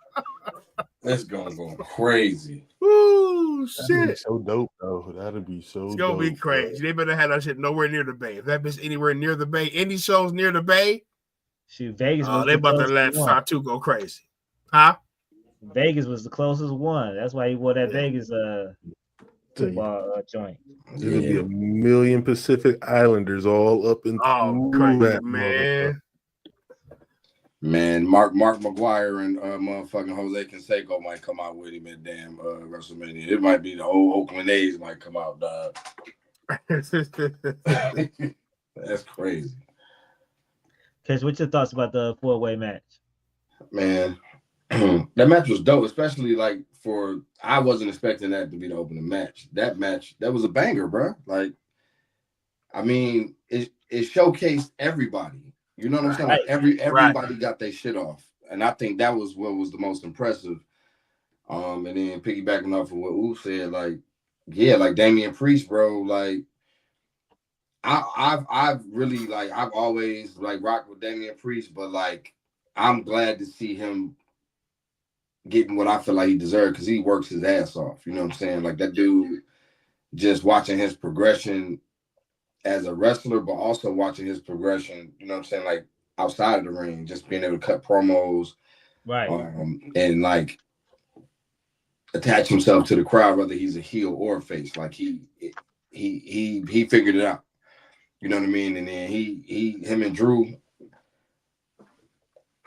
It's gonna go crazy. Ooh, shit. That'd be so dope, though. That'd be so It's gonna be crazy. Bro. They better have that shit nowhere near the Bay. If that bitch anywhere near the Bay, any shows near the Bay, shoot, Vegas. They about to let Fatu go crazy. Huh? Vegas was the closest one. That's why he wore that Vegas football joint. There's gonna be a million Pacific Islanders all up in crazy, that, man. Man, Mark McGuire and motherfucking Jose Canseco might come out with him at damn WrestleMania. It might be the whole Oakland A's might come out, dog. That's crazy. Case, what's your thoughts about the 4-way match? Man, that match was dope, especially like I wasn't expecting that to be the opening match. That was a banger, bro. Like, I mean, it showcased everybody. You know what I'm saying? Like everybody got their shit off. And I think that was what was the most impressive. And then piggybacking off of what Ooh said, like, yeah, like Damian Priest, bro, like, I've really like I've always like rocked with Damian Priest, but like I'm glad to see him getting what I feel like he deserved because he works his ass off. You know what I'm saying? Like that dude, just watching his progression as a wrestler, but also watching his progression, you know what I'm saying, like outside of the ring, just being able to cut promos, Right. And like attach himself to the crowd, whether he's a heel or a face. Like he figured it out. You know what I mean? And then him and Drew,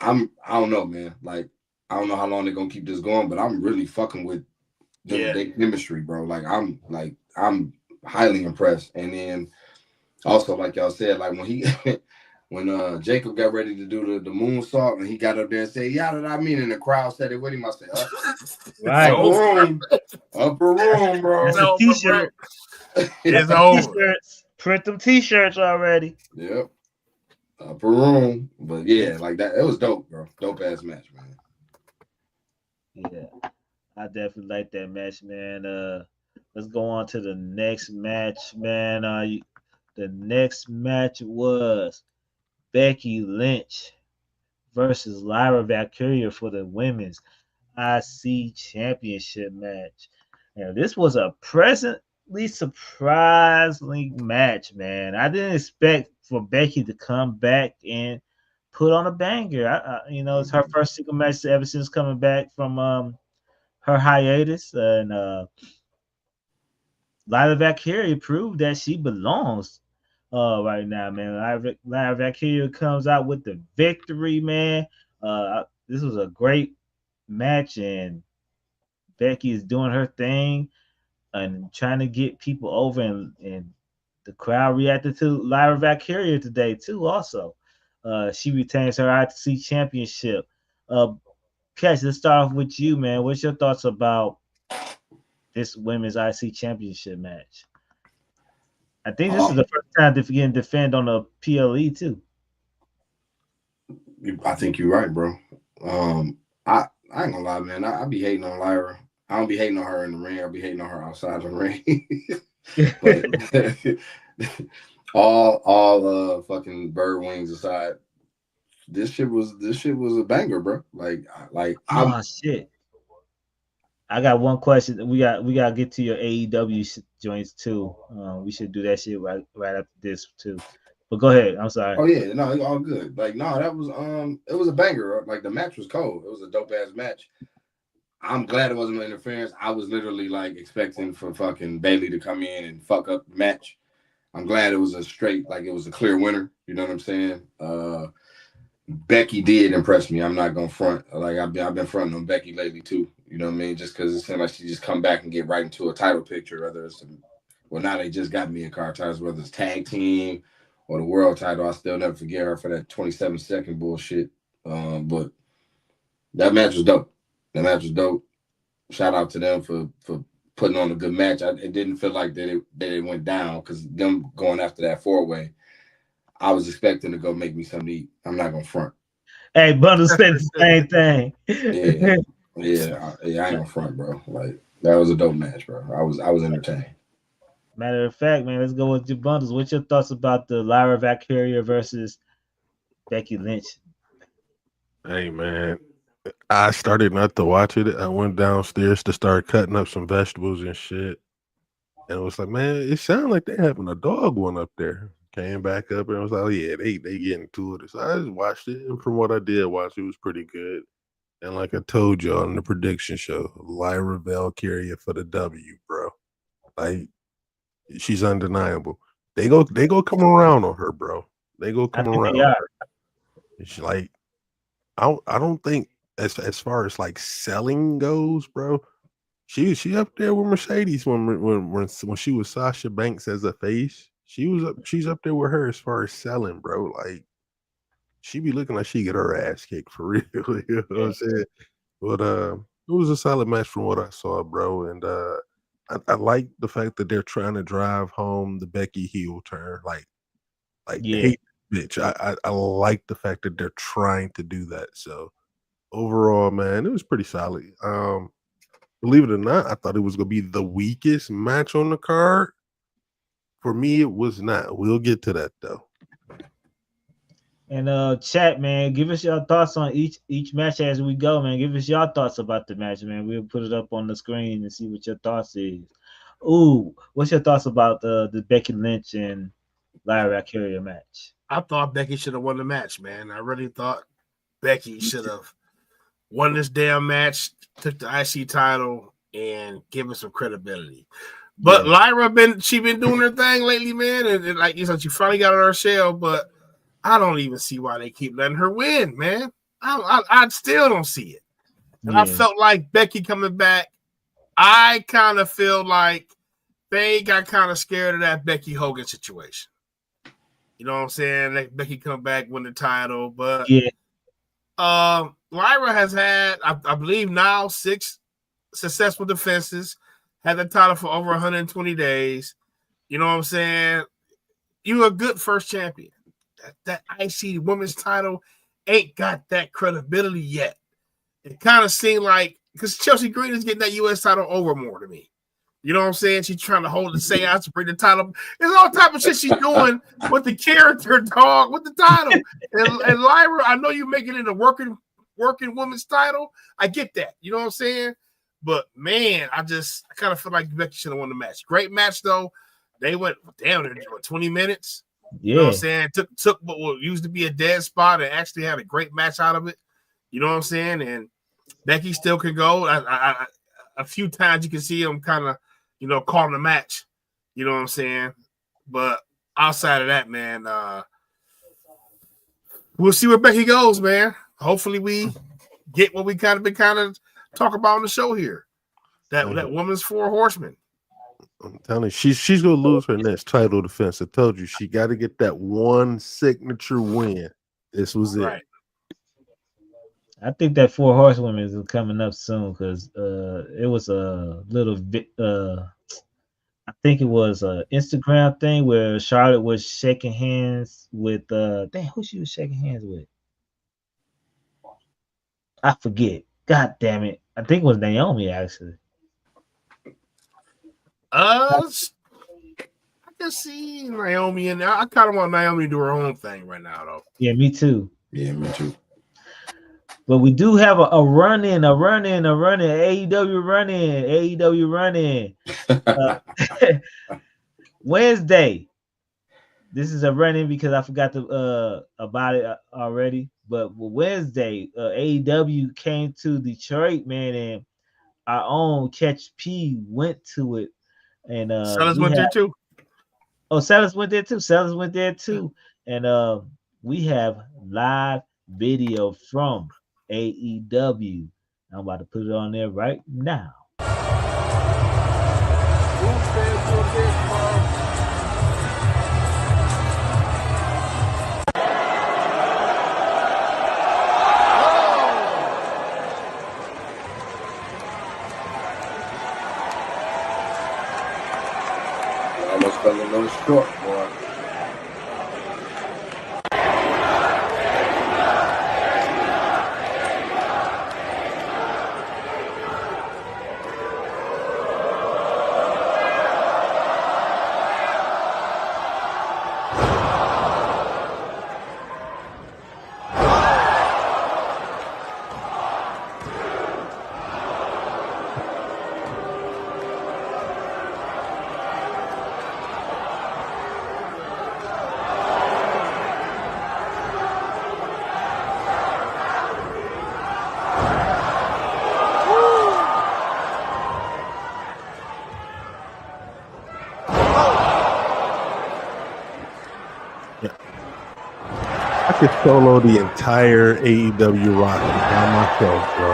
I don't know, man. Like I don't know how long they're gonna keep this going, but I'm really fucking with their chemistry, bro. Like I'm highly impressed. And then also, like y'all said, like when Jacob got ready to do the moonsault and he got up there and said, "Yeah, that I mean," and the crowd said it with him. I said, Right. upper room, bro. That's a t-shirt. It's over. T-shirts. Print them t-shirts already. Yep. Upper room. But yeah, like that. It was dope, bro. Dope ass match, man. Yeah. I definitely like that match, man. Let's go on to the next match, man. The next match was Becky Lynch versus Lyra Valkyria for the women's IC championship match. And this was a pleasantly surprising match, man. I didn't expect for Becky to come back and put on a banger. It's her first single match ever since coming back from her hiatus, and Lyra Valkyria proved that she belongs right now, man. Lyra Valkyria comes out with the victory, man. This was a great match, and Becky is doing her thing and trying to get people over, and the crowd reacted to Lyra Valkyria today too. Also, she retains her IC championship. Cash, let's start off with you, man. What's your thoughts about this women's IC championship match? I think this is the first time they can defend on a PLE too. I think you're right, bro. I ain't gonna lie, man. I be hating on Lyra. I don't be hating on her in the ring. I be hating on her outside the ring. But all fucking bird wings aside, this shit was a banger, bro. Shit. I got one question. We got to get to your AEW joints too. We should do that shit right after this too. But go ahead. I'm sorry. Oh yeah, no, it's all good. Like no, that was it was a banger. Like the match was cold. It was a dope ass match. I'm glad it wasn't no interference. I was literally like expecting for fucking Bayley to come in and fuck up the match. I'm glad it was a straight, like it was a clear winner. You know what I'm saying? Becky did impress me. I'm not gonna front. Like I've been fronting on Becky lately too. You know what I mean? Just because it seemed like she just come back and get right into a title picture. Whether it's now they just got me a car titles, whether it's tag team or the world title. I still never forget her for that 27-second bullshit. But that match was dope. That match was dope. Shout out to them for putting on a good match. It didn't feel like that it went down because them going after that 4-way. I was expecting to go make me something to eat. I'm not gonna front. Hey, Bundle said the same thing. Yeah, I ain't gonna front, bro. Like that was a dope match, bro. I was entertained. Matter of fact, man, let's go with your bundles. What's your thoughts about the Lyra Valkyria versus Becky Lynch? Hey man, I started not to watch it. I went downstairs to start cutting up some vegetables and shit. And it was like, man, it sounded like they having a dog one up there. Came back up and was like, oh yeah, they getting to it. So I just watched it. And from what I did watch, it was pretty good. And like I told y'all in the prediction show, Lyra Valkyria for the W, bro. Like she's undeniable. They go come around on her, bro. They go come around on her. It's like I don't think as far as like selling goes, bro. She up there with Mercedes when she was Sasha Banks as a face. She's up there with her as far as selling, bro. Like she be looking like she get her ass kicked for real. You know what I'm saying? But it was a solid match from what I saw, bro. And I like the fact that they're trying to drive home the Becky heel turn. Like hate bitch. I like the fact that they're trying to do that. So overall, man, it was pretty solid. Believe it or not, I thought it was gonna be the weakest match on the card. For me, it was not. We'll get to that though. And chat, man, give us your thoughts on each match as we go, man. Give us your thoughts about the match, man. We'll put it up on the screen and see what your thoughts is. Ooh, what's your thoughts about the Becky Lynch and Lyra Valkyria match? I thought Becky should have won the match, man. I really thought Becky should have won this damn match, took the IC title, and given some credibility. But Lyra been doing her thing lately, man, and like you said, she finally got out of her shell, but I don't even see why they keep letting her win, man. I still don't see it. And I felt like Becky coming back, I kind of feel like they got kind of scared of that Becky Hogan situation. You know what I'm saying? Like Becky come back, win the title, but Lyra has had, I believe now, 6 successful defenses, had the title for over 120 days. You know what I'm saying? You're a good first champion. That IC women's title ain't got that credibility yet. It kind of seemed like, because Chelsea Green is getting that U.S. title over more to me. You know what I'm saying? She's trying to hold the seance to bring the title. There's all type of shit she's doing with the character, dog, with the title. And Lyra, I know you're making it a working women's title. I get that. You know what I'm saying? But, man, I kind of feel like Becky should have won the match. Great match, though. They went, damn, they're 20 minutes. You know what I'm saying? Took what used to be a dead spot and actually had a great match out of it. You know what I'm saying? And Becky still can go. A few times you can see him kind of, calling the match. You know what I'm saying? But outside of that, man, we'll see where Becky goes, man. Hopefully we get what we been talk about on the show here. That woman's 4 horsemen. I'm telling you, she's gonna lose her next title defense. I told you she got to get that one signature win. This was it. Right. I think that 4 horsewomen is coming up soon because it was a little bit. I think it was an Instagram thing where Charlotte was shaking hands with who she was shaking hands with. I forget. God damn it! I think it was Naomi actually. I can see Naomi in there. I kind of want Naomi to do her own thing right now, though. Yeah, me too. Yeah, me too. But we do have a run-in, AEW run-in. Wednesday. This is a run-in because I forgot about it already. But Wednesday, AEW came to Detroit, man, and our own Catch P went to it. And Sellers went there too. Oh, Sellers went there too. And we have live video from AEW. I'm about to put it on there right now. Almost fell a little short, boy. I could solo the entire AEW roster by myself, bro.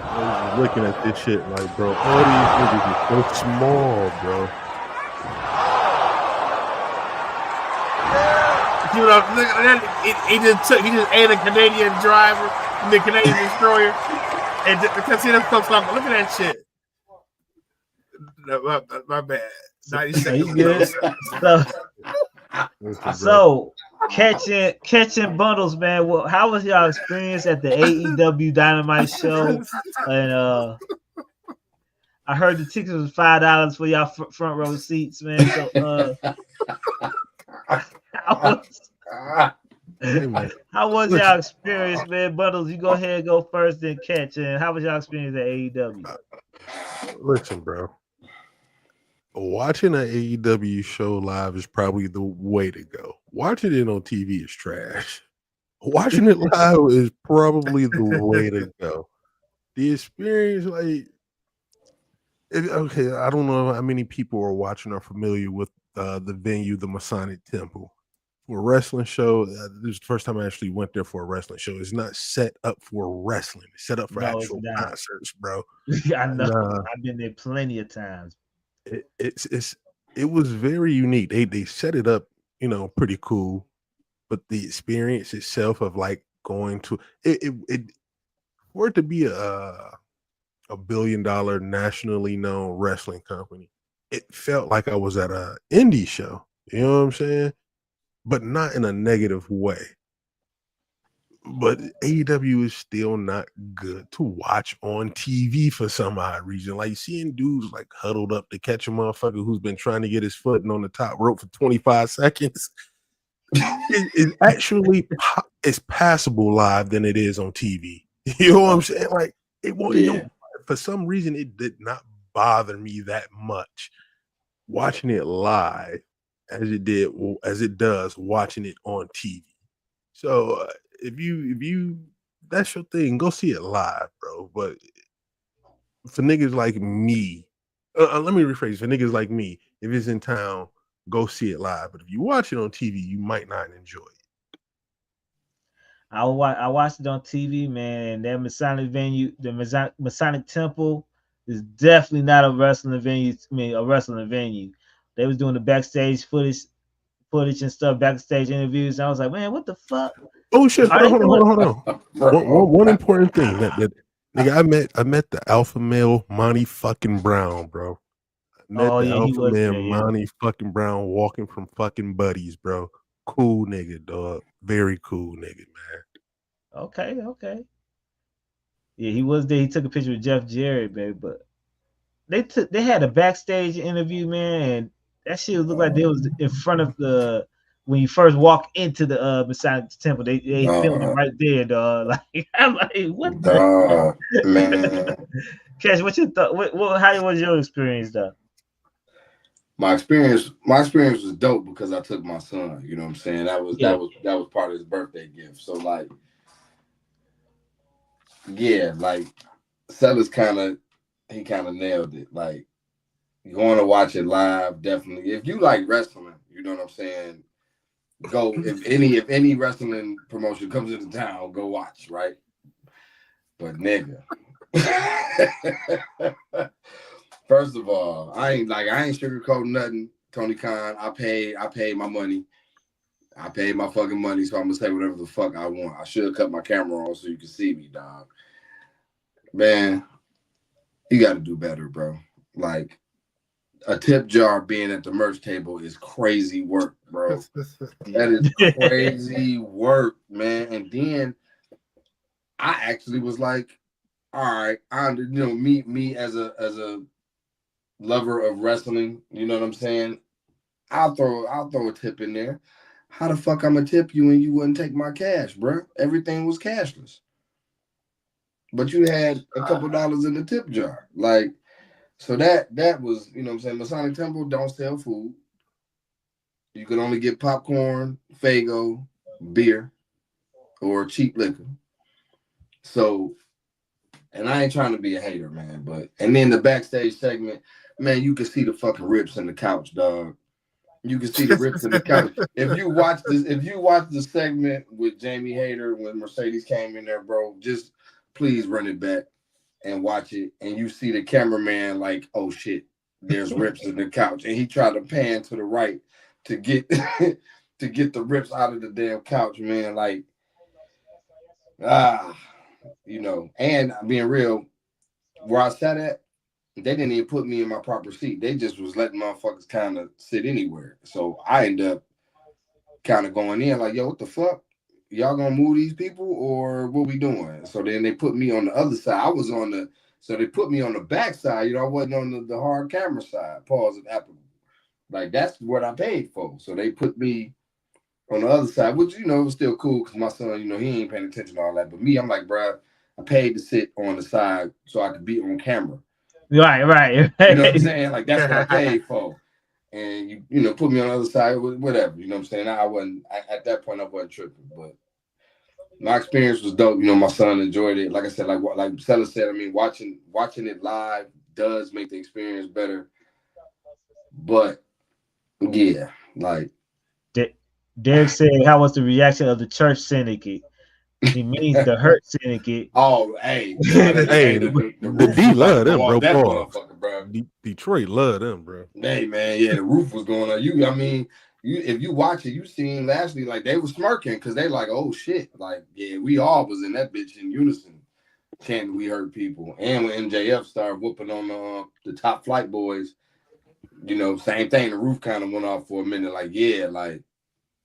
I was looking at this shit like, bro, all these niggas are so small, bro. He just ate a Canadian driver, the Canadian destroyer. And because he doesn't look at that shit. No, my bad. 90 seconds. Good. So catching bundles, man. Well, how was y'all experience at the AEW Dynamite show? And I heard the tickets was $5 for y'all front row seats, man. So how was y'all experience, man? Bundles, you go ahead and go first, then Catch. And how was y'all experience at AEW? Listen, bro. Watching an AEW show live is probably the way to go. Watching it on TV is trash. Watching it live is probably the way to go. The experience, like, okay, I don't know how many people are watching or familiar with the venue, the Masonic Temple. For a wrestling show, this is the first time I actually went there for a wrestling show. It's not set up for wrestling. It's set up for actual concerts, bro. I know. I've been there plenty of times. It was very unique. They set it up, pretty cool, but the experience itself of like going to it for it to be a $1 billion nationally known wrestling company, it felt like I was at a indie show. You know what I'm saying? But not in a negative way. But AEW is still not good to watch on TV for some odd reason. Like seeing dudes like huddled up to catch a motherfucker who's been trying to get his foot on the top rope for 25 seconds. It's actually it's passable live than it is on TV. You know what I'm saying? Like it won't. For some reason, it did not bother me that much watching it live as it does watching it on TV. So if you that's your thing, go see it live, bro. But for niggas like me, let me rephrase. For niggas like me, if it's in town, go see it live. But if you watch it on TV, you might not enjoy it. I watched it on TV, man. And that Masonic venue, the Masonic Temple, is definitely not a wrestling venue. I mean, a wrestling venue. They was doing the backstage footage and stuff, backstage interviews. And I was like, man, what the fuck? Oh shit! Hold on. One important thing that nigga, I met the alpha male Monty fucking Brown, bro. Alpha man Monty fucking Brown walking from fucking buddies, bro. Cool nigga, dog. Very cool nigga, man. Okay. Yeah, he was there. He took a picture with Jeff Jarrett, baby. But they had a backstage interview, man, and that shit looked like they was in front of the when you first walk into the Masonic Temple. They filmed it right there, dog. Like I'm like, what the man? Cash, what you thought? How was your experience, though? My experience was dope because I took my son. You know what I'm saying? That was part of his birthday gift. So like, yeah, like Sellers kind of nailed it. Like, you want to watch it live, definitely. If you like wrestling, you know what I'm saying? Go if any wrestling promotion comes into town, go watch, right? But nigga. First of all, I ain't sugarcoating nothing. Tony Khan, I paid my money. I paid my fucking money, so I'm gonna say whatever the fuck I want. I should have cut my camera on so you can see me, dog. Man, you gotta do better, bro. Like, a tip jar being at the merch table is crazy work, bro. That is crazy work, man. And then I actually was like, all right, me as a lover of wrestling, you know what I'm saying? I'll throw a tip in there. How the fuck I'm gonna tip you and you wouldn't take my cash, bro? Everything was cashless. But you had a couple dollars in the tip jar. Like, so that was, you know what I'm saying? Masonic Temple don't sell food. You can only get popcorn, Faygo, beer, or cheap liquor. So, and I ain't trying to be a hater, man, but and then the backstage segment, man, you can see the fucking rips in the couch, dog. You can see the rips in the couch. If you watch the segment with Jamie Hayter when Mercedes came in there, bro, just please run it back and watch it. And you see the cameraman like, oh shit, there's rips in the couch. And he tried to pan to the right to get to get the rips out of the damn couch, man. Like, you know, and being real, where I sat at, they didn't even put me in my proper seat. They just was letting motherfuckers kind of sit anywhere. So I ended up kind of going in like, yo, what the fuck? Y'all gonna move these people or what we doing? So then they put me on the other side. I was on the, so they put me on the back side. You know, I wasn't on the hard camera side. Pause and Apple. Like that's what I paid for. So they put me on the other side, which you know was still cool because my son, you know, he ain't paying attention to all that. But me, I'm like, bro, I paid to sit on the side so I could be on camera. Right. You know what I'm saying? Like that's what I paid for. And you know, put me on the other side, whatever. You know what I'm saying? I wasn't at that point. I wasn't tripping, but my experience was dope. You know, my son enjoyed it. Like I said, like Stella said, I mean, watching it live does make the experience better. But yeah, like Derek said, how was the reaction of the church syndicate? He means the hurt syndicate. Oh, hey, Hey, the D love them, bro. That motherfucker, bro. Detroit love them, bro. Hey, man, yeah, the roof was going on. I mean, if you watch it, you seen Lashley like they were smirking because they like, oh shit, like yeah, we all was in that bitch in unison, chanting "We hurt people." And when MJF started whooping on the Top Flight boys, you know, same thing. The roof kind of went off for a minute, like yeah, like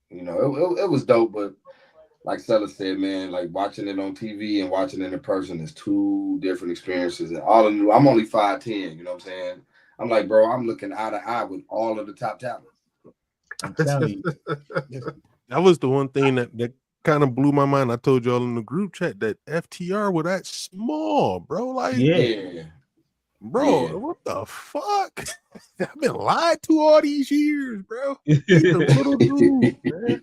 you know, it was dope, but. Like Stella said, man, like watching it on TV and watching it in person is two different experiences. And all of I'm only 5'10", you know what I'm saying? I'm like, bro, I'm looking eye to eye with all of the top talent. I'm telling you. That was the one thing that kind of blew my mind. I told y'all in the group chat that FTR was that small, bro. Like, yeah. Bro, yeah. What the fuck? I've been lied to all these years, bro. He's a little dude, man.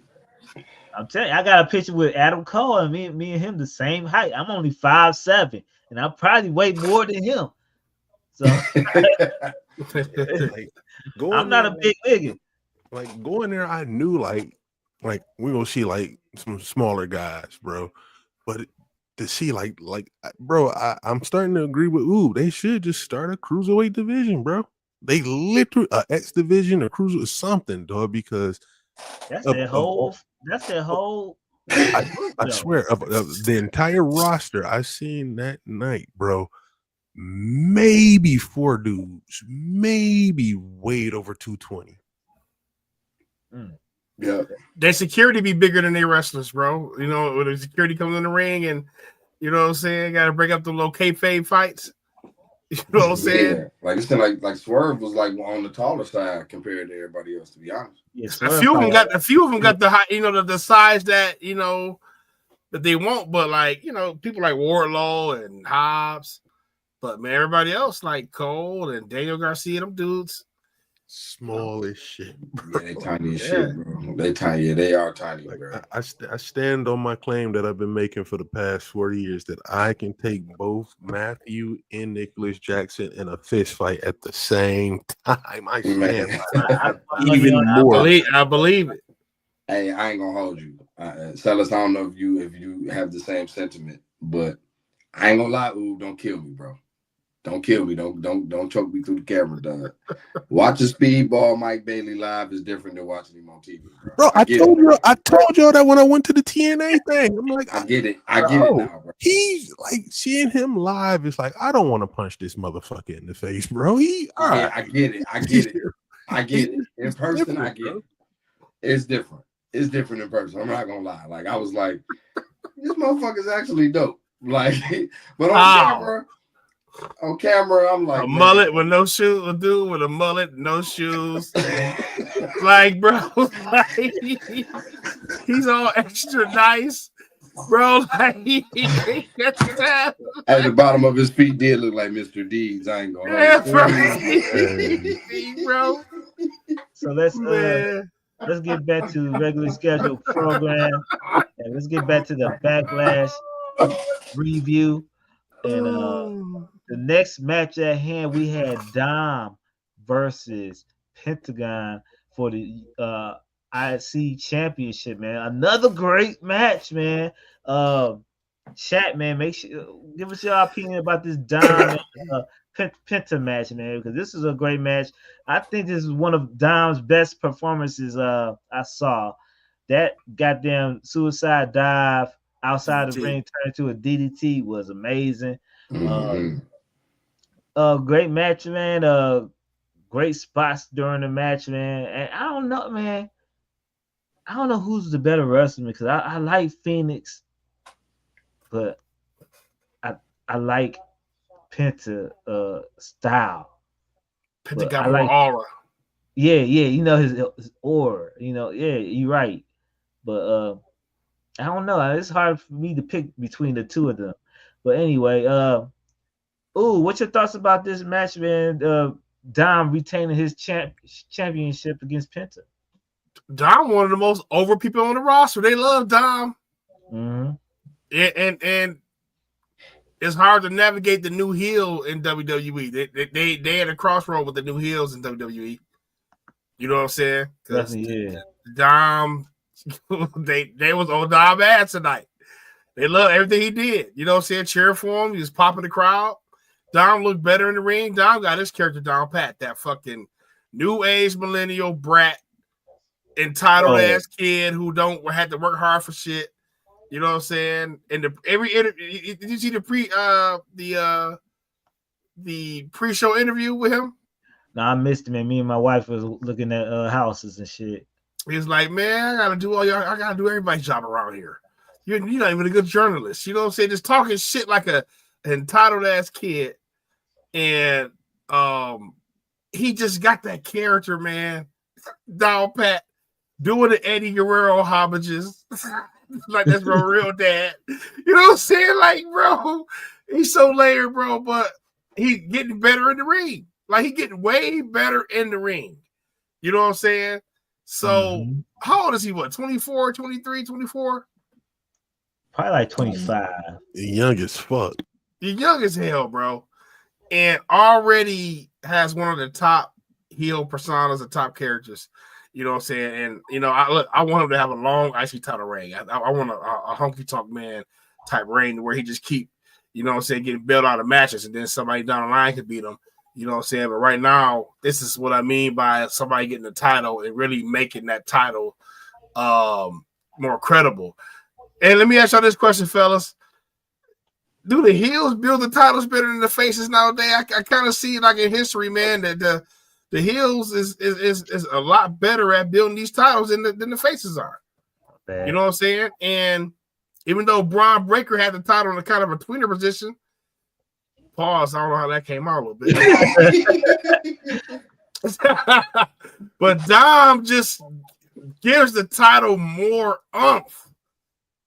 I'm telling you, I got a picture with Adam Cole and me and him the same height. I'm only 5'7", and I probably weigh more than him. So like, I'm not a big nigga. Like going there, I knew like we're gonna see like some smaller guys, bro. But to see like bro, I'm starting to agree with they should just start a cruiserweight division, bro. They literally X division or cruiser or something, dog, because that's their whole. I swear, of the entire roster I seen that night, bro. Maybe 4 dudes, maybe weighed over 220. Yeah, their security be bigger than their wrestlers, bro. You know, when the security comes in the ring and you know what I'm saying, got to break up the little kayfabe fights. You know what I'm saying? Yeah, like it's like Swerve was like on the taller side compared to everybody else. To be honest, yeah, a few of them got the high, you know, the size that you know that they want, but like you know, people like Wardlow and Hobbs, but man, everybody else like Cole and Daniel Garcia, them dudes. Small as shit, bro. Yeah, they tiny as shit, bro. They tiny. Yeah, they are tiny, like, bro. I stand on my claim that I've been making for the past 40 years that I can take both Matthew and Nicholas Jackson in a fist fight at the same time. I stand. Even more. I believe it. Hey, I ain't gonna hold you, Silas. I don't know if you have the same sentiment, but I ain't gonna lie. Don't kill me, bro. Don't kill me. Don't choke me through the camera, dog. Watching Speedball Mike Bailey live is different than watching him on TV, bro. I told y'all that when I went to the TNA thing. I'm like, I get it. I get it now, bro. He's like seeing him live is like, I don't want to punch this motherfucker in the face, bro. I get it. I get it. In person, I get it. It's different. It's different in person. I'm not gonna lie. Like I was like, this motherfucker's actually dope. Like, but on camera, I'm like a mullet with no shoes, a dude with a mullet, no shoes. Like, bro, like, he's all extra nice, bro. Like, at the bottom of his feet did look like Mr. Deeds. I ain't gonna bro. So let's get back to the regularly scheduled program, and let's get back to the Backlash review. And the next match at hand, we had Dom versus Pentagon for the IC Championship, man. Another great match, man. Chat, man, make sure give us your opinion about this Dom and Penta match, man, because this is a great match. I think this is one of Dom's best performances I saw. That goddamn suicide dive outside the ring turned into a DDT was amazing. Great match, man. Great spots during the match, man. And I don't know, man. I don't know who's the better wrestler because I like Phoenix, but I like Penta style. Penta But got I more like aura. yeah, you know his aura, yeah, you're right. But I don't know. It's hard for me to pick between the two of them. But anyway, what's your thoughts about this match, man? Dom retaining his championship against Penta. Dom, one of the most over people on the roster. They love Dom. Mm-hmm. And it's hard to navigate the new heel in WWE. They at a crossroad with the new heels in WWE. You know what I'm saying? Because Dom, they was on Dom ass tonight. They love everything he did. You know what I'm saying? Cheering for him. He was popping the crowd. Dom looked better in the ring. Dom got his character down pat. That fucking new age millennial brat, entitled ass kid who don't had to work hard for shit. You know what I'm saying? And every interview, did you see the pre-show interview with him? No, I missed him, and me and my wife was looking at houses and shit. He was like, "Man, I gotta do everybody's job around here. You're not even a good journalist. You know what I'm saying? Just talking shit like an entitled ass kid." And he just got that character, man. Down pat, doing the Eddie Guerrero homages. Like that's my real dad. You know what I'm saying? Like, bro, he's so layered, bro, but he getting better in the ring. Like he getting way better in the ring. You know what I'm saying? So how old is he? What, 24, 23, 24? Probably like 25. Young as fuck. You're young as hell, bro. And already has one of the top heel personas, the top characters. You know what I'm saying? And I want him to have a long IC title reign. I want a honky tonk man type reign where he just keep, you know what I'm saying, getting built out of matches, and then somebody down the line could beat him. You know what I'm saying? But right now, this is what I mean by somebody getting the title and really making that title more credible. And let me ask y'all this question, fellas. Do the heels build the titles better than the faces nowadays? I kind of see it like in history, man, that the heels is a lot better at building these titles than the faces are. Man. You know what I'm saying? And even though Braun Breaker had the title in a kind of a tweener position, pause, I don't know how that came out a little bit. But Dom just gives the title more oomph.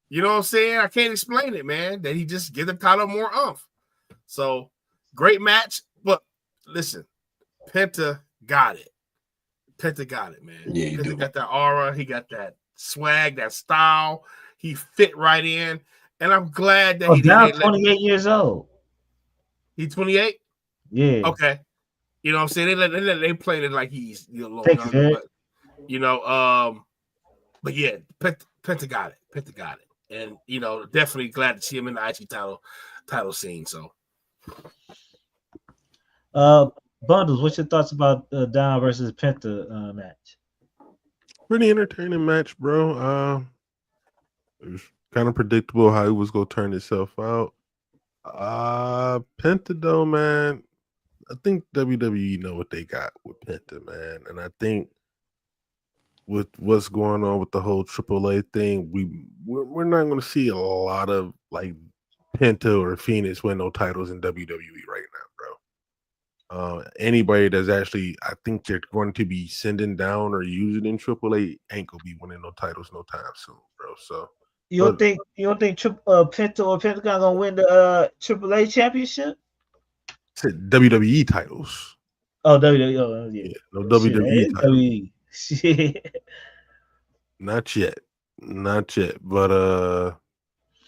You know what I'm saying? I can't explain it, man. That he just gives the title more oomph. So, great match. But listen, Penta got it. Penta got it, man. Yeah, Penta got that aura. He got that swag, that style. He fit right in. And I'm glad that he didn't 28 years old. He's 28? Yeah. Okay. You know what I'm saying? They played it like he's a little younger. But, but yeah, Penta got it. Penta got it. And, definitely glad to see him in the IC title scene. So, Bundles, what's your thoughts about Dom versus Penta match? Pretty entertaining match, bro. It was kind of predictable how it was going to turn itself out. Penta, though, man, I think WWE know what they got with Penta, man. And I think with what's going on with the whole AAA thing, we're not going to see a lot of like Penta or Phoenix win no titles in WWE right now, bro. Anybody that's actually, I think they're going to be sending down or using in AAA ain't gonna be winning no titles no time soon, bro. So you don't think Penta or Pentagon gonna win the AAA championship? WWE titles. Oh, WWE. Oh, yeah. No WWE titles. Shit. Not yet. But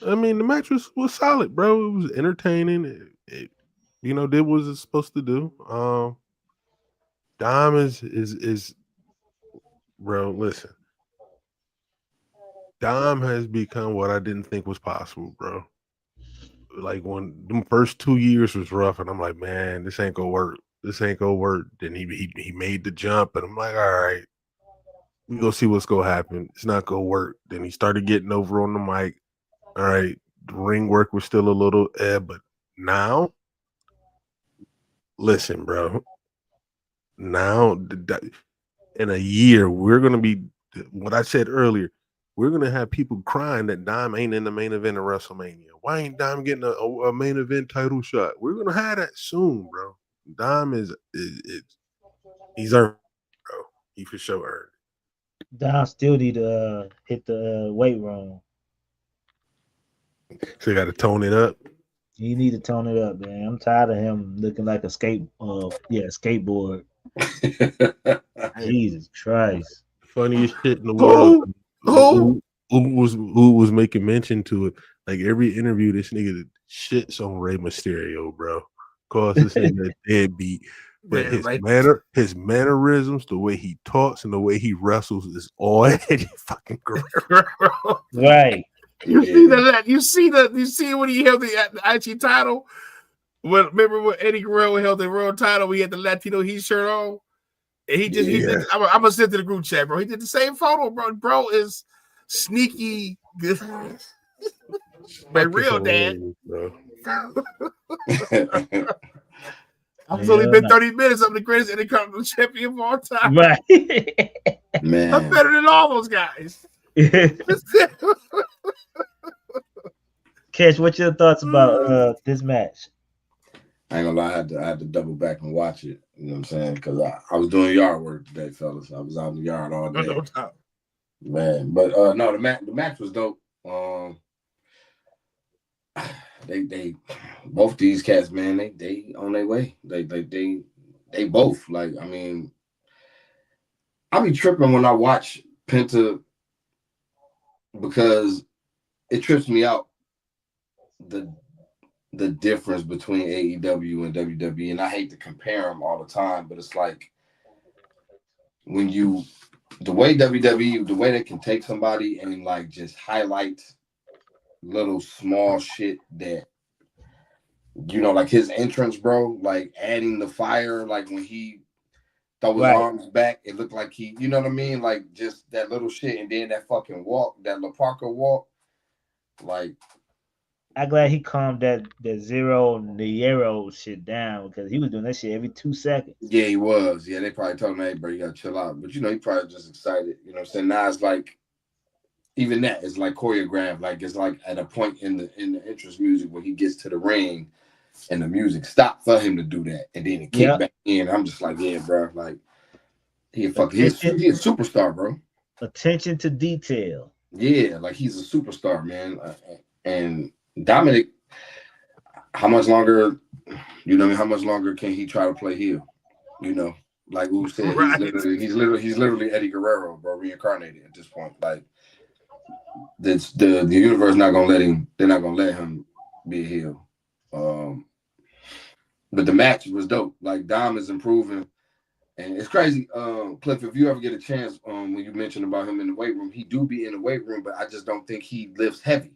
I mean, the match was solid, bro. It was entertaining. It did what it's supposed to do. Dom is bro. Listen, Dom has become what I didn't think was possible, bro. Like when the first 2 years was rough, and I'm like, man, this ain't gonna work. Then he made the jump, and I'm like, all right, we go see what's gonna happen. It's not gonna work. Then he started getting over on the mic. All right, the ring work was still a little but now, listen, bro. Now, in a year, we're gonna be what I said earlier. We're gonna have people crying that Dime ain't in the main event of WrestleMania. Why ain't Dime getting a main event title shot? We're gonna have that soon, bro. Dime is he's earned, bro. He for sure earned. Don still need to hit the weight room. So you got to tone it up. You need to tone it up, man. I'm tired of him looking like a skateboard. Jesus Christ. Funniest shit in the world. Who was making mention to it? Like every interview, this nigga shits on Rey Mysterio, bro. Calls this nigga a deadbeat. But his mannerisms, the way he talks and the way he wrestles is all Eddie fucking Guerrero. Right. You see that? You see when he held the IC title? Remember when Eddie Guerrero held the world title? We had the Latino heat shirt on. And he did. I'm gonna send to the group chat, bro. He did the same photo, bro. Bro is sneaky good. But real dad. I've only been 30 minutes. I'm the greatest Intercontinental champion of all time. Right. Man. I'm better than all those guys. Cash, what's your thoughts about this match? I ain't gonna lie, I had to double back and watch it. You know what I'm saying? Because I was doing yard work today, fellas. I was out in the yard all day. No doubt. Man, but no, the match was dope. They both these cats, man, they on their way. They both, like, I mean, I be tripping when I watch Penta because it trips me out the difference between AEW and WWE, and I hate to compare them all the time, but it's like when the way WWE, the way they can take somebody and like just highlight little small shit that, you know, like his entrance, bro, like adding the fire, like when he throw his arms back, it looked like he, you know what I mean? Like just that little shit, and then that fucking walk, that La Parka walk, like. I'm glad he calmed that Zero Nero shit down because he was doing that shit every 2 seconds. Yeah, he was. Yeah, they probably told him, hey, bro, you got to chill out. But, you know, he probably just excited. You know what I'm saying? Now it's like, even that is like choreographed. Like, it's like at a point in the entrance music where he gets to the ring and the music stopped for him to do that. And then it kicked back in. I'm just like, yeah, bro. Like, he's a superstar, bro. Attention to detail. Yeah, like he's a superstar, man. And Dominic, how much longer, you know, how much longer can he try to play heel? You know, like who said, he's literally Eddie Guerrero, bro, reincarnated at this point. Like, the universe not gonna let him. They're not gonna let him be a heel. But the match was dope. Like Dom is improving, and it's crazy. Cliff, if you ever get a chance, when you mentioned about him in the weight room, he do be in the weight room, but I just don't think he lifts heavy.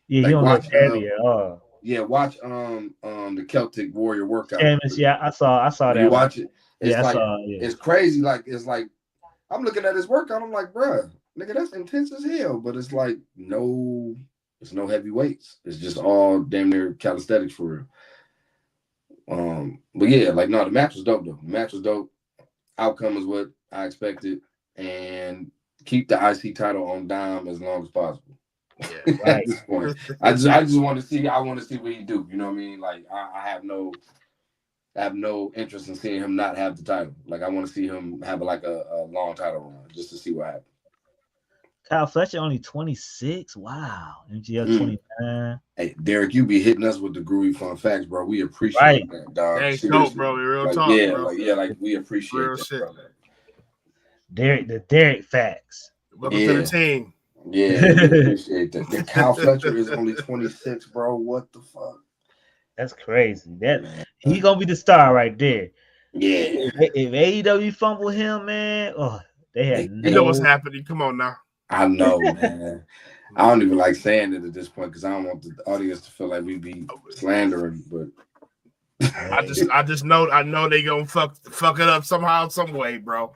Yeah, like, he don't look heavy at all. Yeah, watch the Celtic Warrior workout. Yeah, I saw that. You watch it. It's I like saw. It's crazy. Like it's like I'm looking at his workout. I'm like, bruh, nigga, that's intense as hell. But it's like it's no heavy weights. It's just all damn near calisthenics for real. But yeah, like no, the match was dope though. The match was dope. Outcome is what I expected, and keep the IC title on Dime as long as possible. Yeah, right. At this point, I just want to see. I want to see what he do. You know what I mean? Like I have no interest in seeing him not have the title. Like I want to see him have like a long title run just to see what happens. Kyle Fletcher only 26. Wow. MGF 29. Hey, Derek, you be hitting us with the groovy fun facts, bro. We appreciate that, dog. Thanks, dope, bro. Real like, talk, yeah, bro. like we appreciate real that, shit, brother. Derek facts. Welcome to the team. Yeah, we appreciate that. The Kyle Fletcher is only 26, bro. What the fuck? That's crazy. He gonna be the star right there. Yeah. If AEW fumble him, man, they had you know what's happening. Come on now. I know, man. I don't even like saying it at this point because I don't want the audience to feel like we be slandering. But I just know they gonna fuck it up somehow, some way, bro.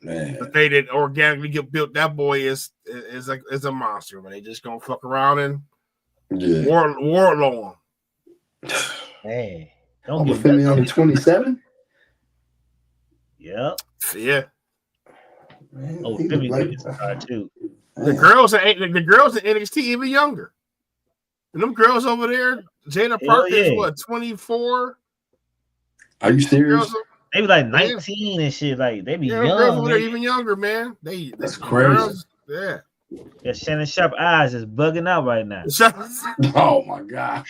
Man. But they didn't organically get built. That boy is a monster, man. They just gonna fuck around and warlord. Hey, don't get me on 27. Yep. Yeah. Man, Oh, he Timmy look is a star too. The girls in NXT even younger. And them girls over there, Jada Parker is what, 24? Are you serious? They be like 19 and shit. Like they be young. Girls over there even younger, man. That's crazy. Girls, yeah. Yeah, Shannon Sharp eyes is bugging out right now. Oh my god.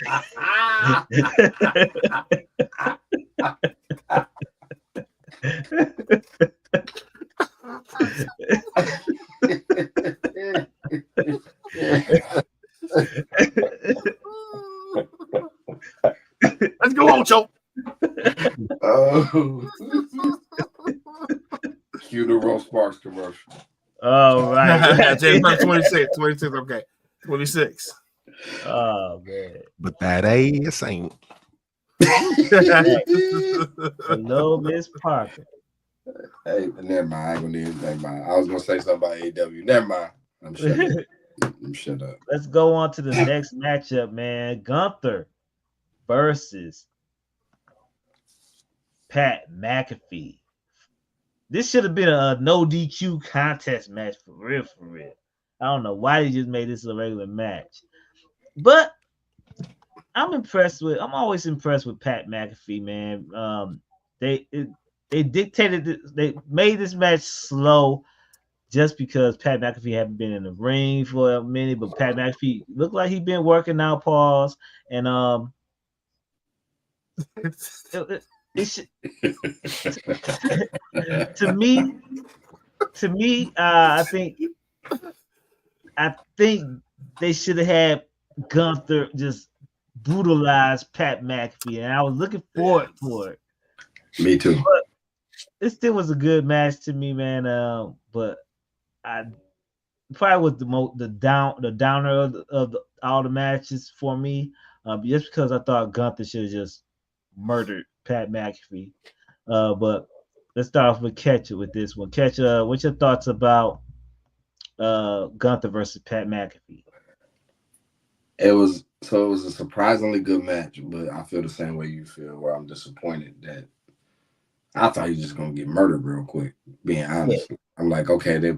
Let's go, Ocho. Oh. Cue the Roast Sparks commercial. All right. 26, okay. 26. Oh man. But that ass ain't. Hello, Miss Parker. Hey, never mind. I ain't gonna need never mind. I was gonna say something about AEW. Never mind. I'm shut up. Let's go on to the next matchup, man. Gunther versus Pat McAfee. This should have been a no DQ contest match for real, for real. I don't know why they just made this a regular match. But I'm always impressed with Pat McAfee, man. They dictated they made this match slow just because Pat McAfee hadn't been in the ring for a minute, but Pat McAfee looked like he'd been working out, pause, and to me, I think they should have had Gunther just brutalize Pat McAfee, and I was looking forward for it. Me too. But it still was a good match to me, man. But I probably was the downer of all the matches for me, just because I thought Gunther should have just murdered Pat McAfee. But let's start off with Ketchup with this one. Ketchup, what's your thoughts about Gunther versus Pat McAfee? It was a surprisingly good match, but I feel the same way you feel, where I'm disappointed that I thought he was just gonna get murdered real quick. Being honest, yeah. I'm like, okay,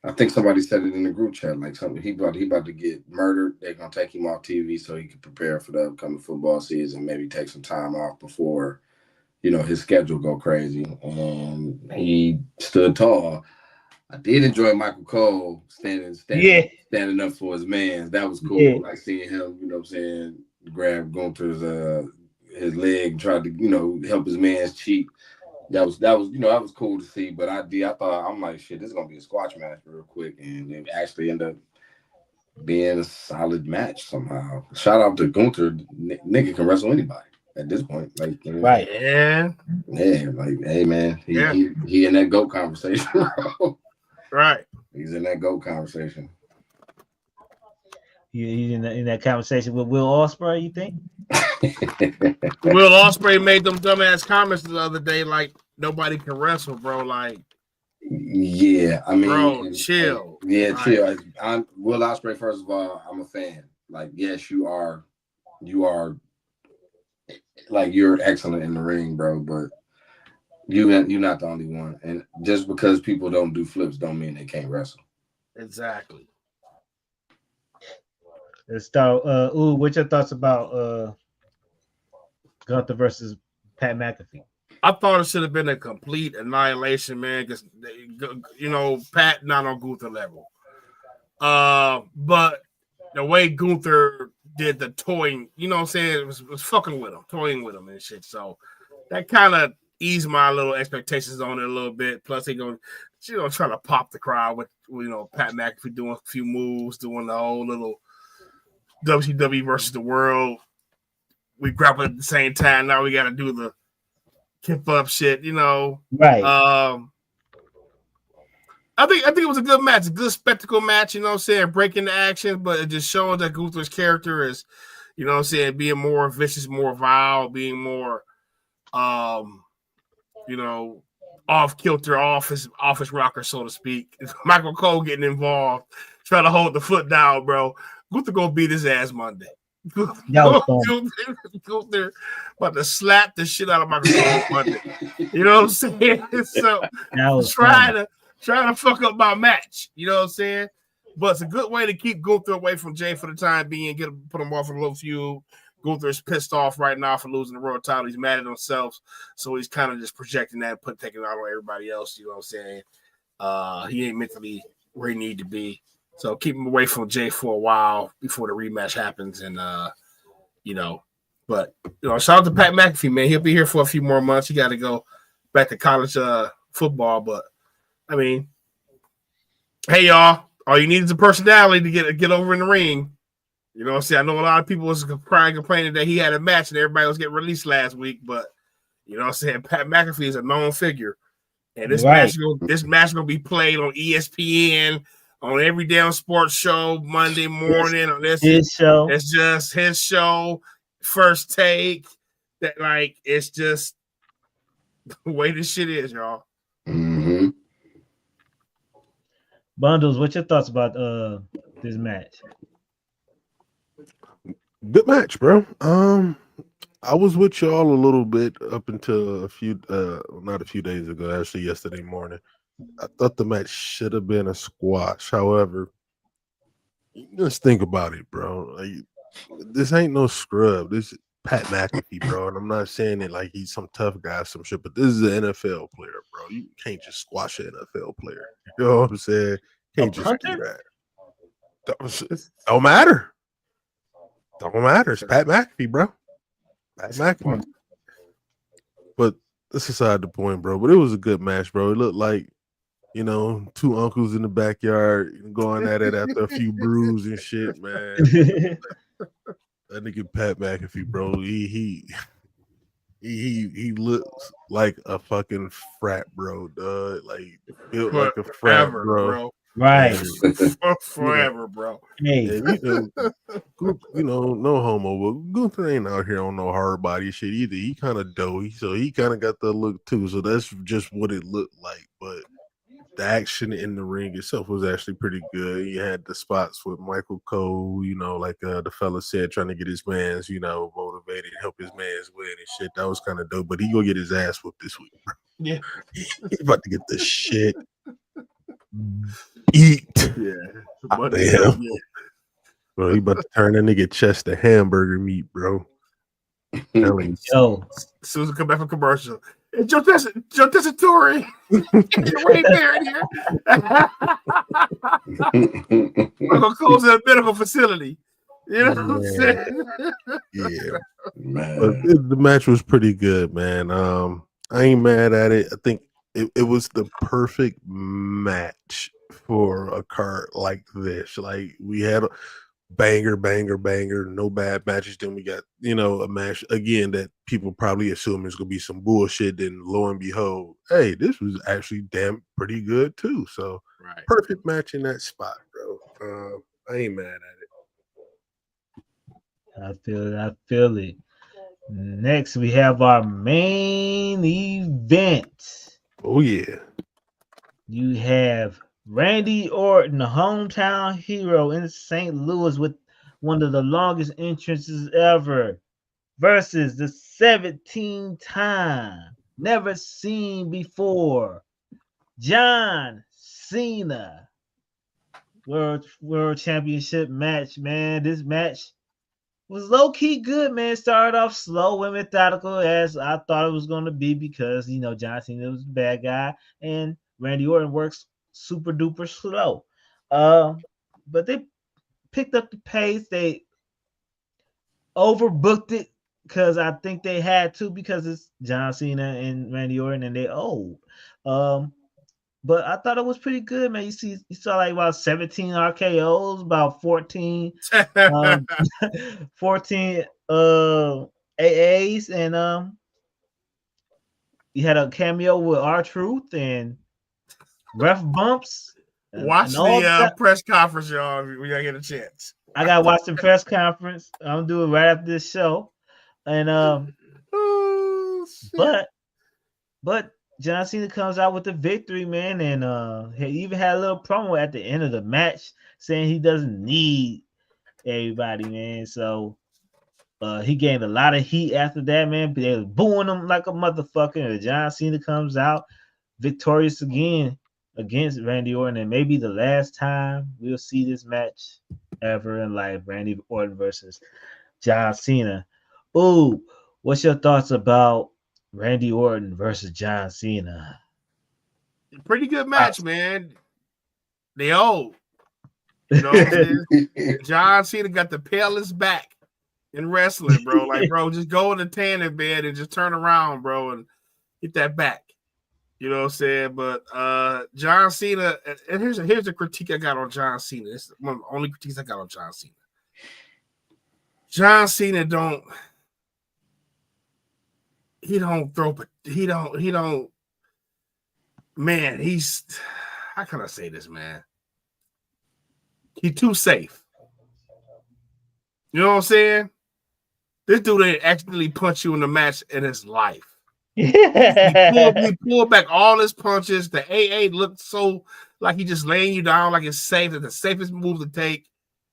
I think somebody said it in the group chat, like something he about to get murdered. They're gonna take him off TV so he can prepare for the upcoming football season, maybe take some time off before, his schedule go crazy. And he stood tall. I did enjoy Michael Cole standing up for his man. That was cool. Yeah. Like seeing him, grab Gunther's his leg and tried to, help his man's cheek. That was cool to see. But I'm like, shit, this is gonna be a squash match real quick, and it actually ended up being a solid match somehow. Shout out to Gunther. Nigga can wrestle anybody at this point. Like, right? Yeah. Like, hey man, he in that GOAT conversation, bro. Right. He's in that GOAT conversation. He's in that conversation with Will Ospreay, you think? Will Ospreay made them dumbass comments the other day, like nobody can wrestle, bro. Like, yeah, I mean, bro, chill. Chill. I'm Will Ospreay. First of all, I'm a fan. Like, yes, you are, like, you're excellent in the ring, bro. But you're not the only one. And just because people don't do flips, don't mean they can't wrestle. Exactly. Let's start. What's your thoughts about Gunther versus Pat McAfee? I thought it should have been a complete annihilation, man. Because Pat not on Gunther level. But the way Gunther did the toying, you know what I'm saying, it was fucking with him, toying with him and shit. So that kind of eased my little expectations on it a little bit. Plus, he going, trying to pop the crowd with Pat McAfee doing a few moves, doing the whole little WCW versus the world. We grapple at the same time. Now we got to do the kip up shit, Right. I think it was a good match, a good spectacle match. You know what I'm saying, breaking the action, but it just showing that Gunther's character is, being more vicious, more vile, being more, off kilter, office rocker, so to speak. Michael Cole getting involved, trying to hold the foot down, bro. Gunther gonna beat his ass Monday. Gunther about to slap the shit out of Michael Cole Monday. You know what I'm saying? So trying to fuck up my match. You know what I'm saying? But it's a good way to keep Gunther away from Jay for the time being. Put him off a little feud. Gunther is pissed off right now for losing the Royal title. He's mad at himself, so he's kind of just projecting that, taking it out on everybody else. You know what I'm saying? He ain't mentally where he need to be. So keep him away from Jay for a while before the rematch happens. And but shout out to Pat McAfee, man. He'll be here for a few more months. He got to go back to college football. But I mean, hey y'all, all you need is a personality to get over in the ring. You know what I'm saying? I know a lot of people was complaining that he had a match and everybody was getting released last week, but you know what I'm saying? Pat McAfee is a known figure. And this match gonna be played on ESPN, on every damn sports show Monday morning. On his show. It's just his show, First Take. That it's just the way this shit is, y'all. Mm-hmm. Bundles, what's your thoughts about this match? Good match, bro. I was with y'all a little bit up until not a few days ago, actually yesterday morning. I thought the match should have been a squash. However, just think about it, bro. This ain't no scrub. This is Pat McAfee, bro. And I'm not saying it like he's some tough guy, some shit, but this is an NFL player, bro. You can't just squash an NFL player. You know what I'm saying? Can't just do that. Don't matter. Don't matter. It's Pat McAfee, bro. Pat McAfee. But that's aside the point, bro. But it was a good match, bro. It looked like, two uncles in the backyard going at it after a few brews and shit, man. That nigga Pat McAfee, bro. He looks like a fucking frat bro, dog. Like built like a frat bro. Right. Forever, bro. Hey. And, no homo, but Gunther ain't out here on no hard body shit either. He kind of doughy, so he kind of got the look too. So that's just what it looked like. But the action in the ring itself was actually pretty good. You had the spots with Michael Cole, like the fella said, trying to get his mans, motivated, help his mans win and shit. That was kind of dope. But he gonna get his ass whooped this week, bro. Yeah. He's about to get the shit. Eat. Yeah. Damn. Bro, he about to turn that nigga chest to hamburger meat, bro. Yo. Susan come back from commercial. It's Joe Tessitore. You're way there in here. We're gonna close a medical facility. You know what I'm saying? Yeah. Man. But the match was pretty good, man. I ain't mad at it. I think it was the perfect match for a card like this. Like we had a banger, no bad matches. Then we got, a match again that people probably assume is gonna be some bullshit. Then lo and behold, hey, this was actually pretty good too. So perfect match in that spot, bro. I ain't mad at it. I feel it. Next, we have our main event. Oh yeah. You have Randy Orton, the hometown hero in St. Louis with one of the longest entrances ever, versus the 17-time, never seen before, John Cena. World Championship match, man. This match was low-key good, man. Started off slow and methodical as I thought it was going to be because, John Cena was the bad guy and Randy Orton works super duper slow. But they picked up the pace. They overbooked it because I think they had to because it's John Cena and Randy Orton and they old. But I thought it was pretty good, man. You saw like about 17 RKOs, about 14 14 AAs, and you had a cameo with R-Truth and ref bumps. Watch the press conference, y'all, when y'all get a chance. I gotta watch the press conference. I'm doing right after this show. And but John Cena comes out with the victory, man, and he even had a little promo at the end of the match saying he doesn't need everybody, man. So he gained a lot of heat after that, man. They was booing him like a motherfucker. And John Cena comes out victorious again against Randy Orton, and maybe the last time we'll see this match ever in life. Randy Orton versus John Cena. Ooh, what's your thoughts about Randy Orton versus John Cena? Pretty good match, man. They old. You know what I'm saying? John Cena got the palest back in wrestling, bro. Like, bro, just go in the tanning bed and just turn around, bro, and get that back. You know what I'm saying? But John Cena, and here's the critique I got on John Cena. This is one of the only critiques I got on John Cena. John Cena don't man, he's, how can I say this, man? He's too safe. You know what I'm saying? This dude ain't accidentally punch you in the match in his life. He pulled back all his punches. The AA looked so like he just laying you down like it's safe. It's the safest move to take.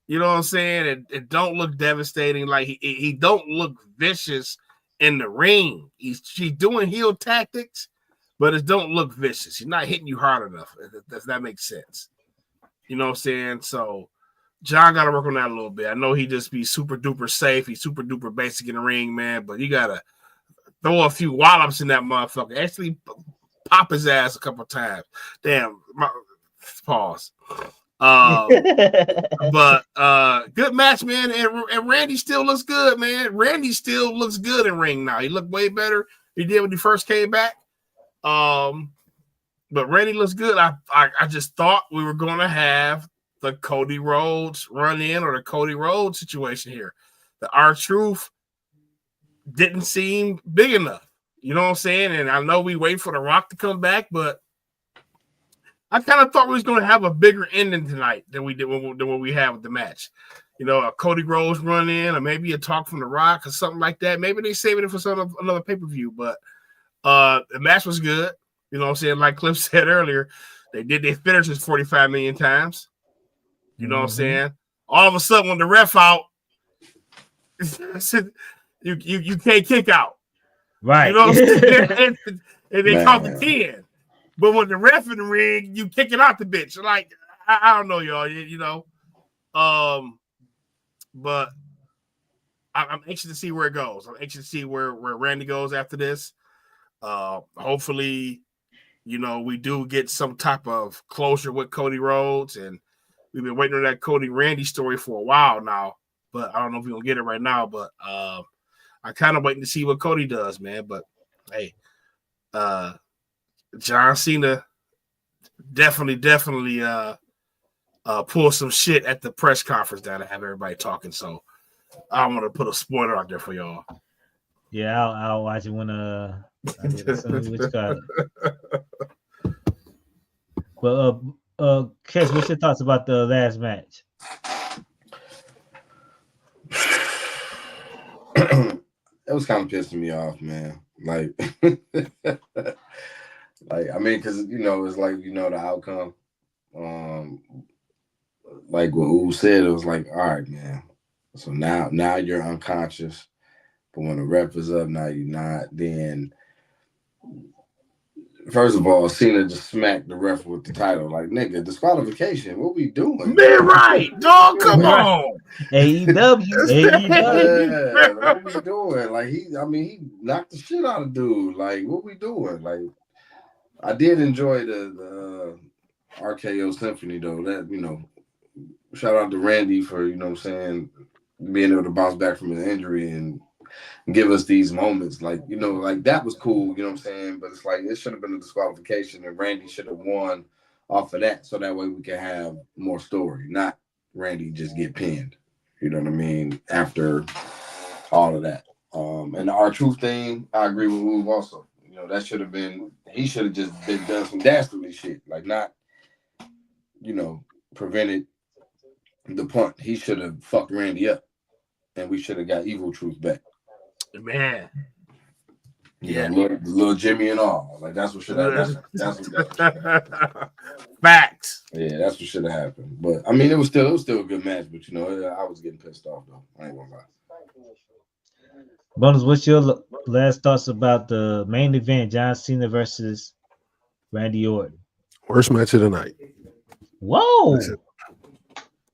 You know what I'm saying? It don't look devastating. Like he don't look vicious in the ring. He's doing heel tactics, but it don't look vicious. He's not hitting you hard enough. Does that make sense? You know what I'm saying? So John got to work on that a little bit. I know he just be super duper safe. He's super duper basic in the ring, man. But you gotta throw a few wallops in that motherfucker. Actually pop his ass a couple times. Damn. Pause. But good match, man. And Randy still looks good, man. Randy still looks good in ring now. He looked way better than he did when he first came back. But Randy looks good. I just thought we were going to have the Cody Rhodes run in or the Cody Rhodes situation here. The R-Truth didn't seem big enough. You know what I'm saying? And I know we wait for The Rock to come back, but I kind of thought we was going to have a bigger ending tonight than we did when we had with the match. You know, a Cody Rhodes run in or maybe a talk from The Rock or something like that. Maybe they saving it for another pay-per-view, but the match was good. You know what I'm saying? Like Cliff said earlier, they did their finishes 45 million times. You know what I'm saying? All of a sudden, when the ref out, you can't kick out. Right. You know what I'm saying? and they count the 10. But when the ref in the ring, you kick it out the bitch. Like, I don't know, y'all. You know. But I'm anxious to see where it goes. I'm anxious to see where Randy goes after this. Hopefully, you know, we do get some type of closure with Cody Rhodes, and we've been waiting on that Cody Randy story for a while now, but I don't know if we're gonna get it right now. But I'm kind of waiting to see what Cody does, man. But hey, John Cena definitely pull some shit at the press conference down to have everybody talking. So I want to put a spoiler out there for y'all. Yeah, I'll watch it when Well, Kes, what's your thoughts about the last match? It was kind of pissing me off, man. Like, I mean, because you know, it's like you know the outcome. Like what Ooh said, it was like, all right, man. So now you're unconscious, but when the ref is up, now you're not. Then, first of all, Cena just smacked the ref with the title. Like, nigga, disqualification. What we doing? Man, right, dog. Come on. AEW. Yeah, what we doing? Like he knocked the shit out of dude. Like, what we doing? Like, I did enjoy the RKO Symphony though. That, you know, shout out to Randy for, you know what I'm saying, being able to bounce back from his injury and give us these moments. Like, you know, like that was cool, you know what I'm saying? But it's like it should have been a disqualification and Randy should have won off of that so that way we can have more story, not Randy just get pinned. You know what I mean? After all of that. And the R-Truth thing, I agree with Move also. You know, that should have been, he should have just been done some dastardly shit. Like not, you know, prevented the punt. He should have fucked Randy up. And we should have got Evil Truth back. Man. Yeah. Little Jimmy and all. Like that's what should have happened. Facts. Yeah, that's what should have happened. But I mean it was still a good match, but you know, I was getting pissed off though. I ain't gonna lie. Bonus, what's your last thoughts about the main event, John Cena versus Randy Orton? Worst match of the night. Whoa.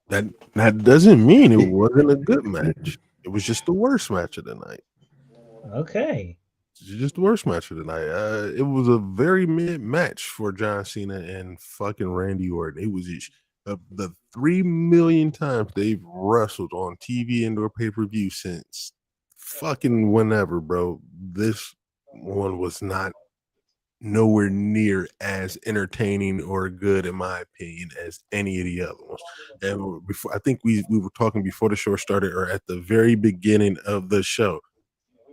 That doesn't mean it wasn't a good match. It was just the worst match of the night. Okay. It's just the worst match of the night. It was a very mid match for John Cena and fucking Randy Orton. It was just, the 3 million times they've wrestled on TV and or pay-per-view since fucking whenever, bro. This one was not nowhere near as entertaining or good, in my opinion, as any of the other ones. And before, I think we were talking before the show started, or at the very beginning of the show,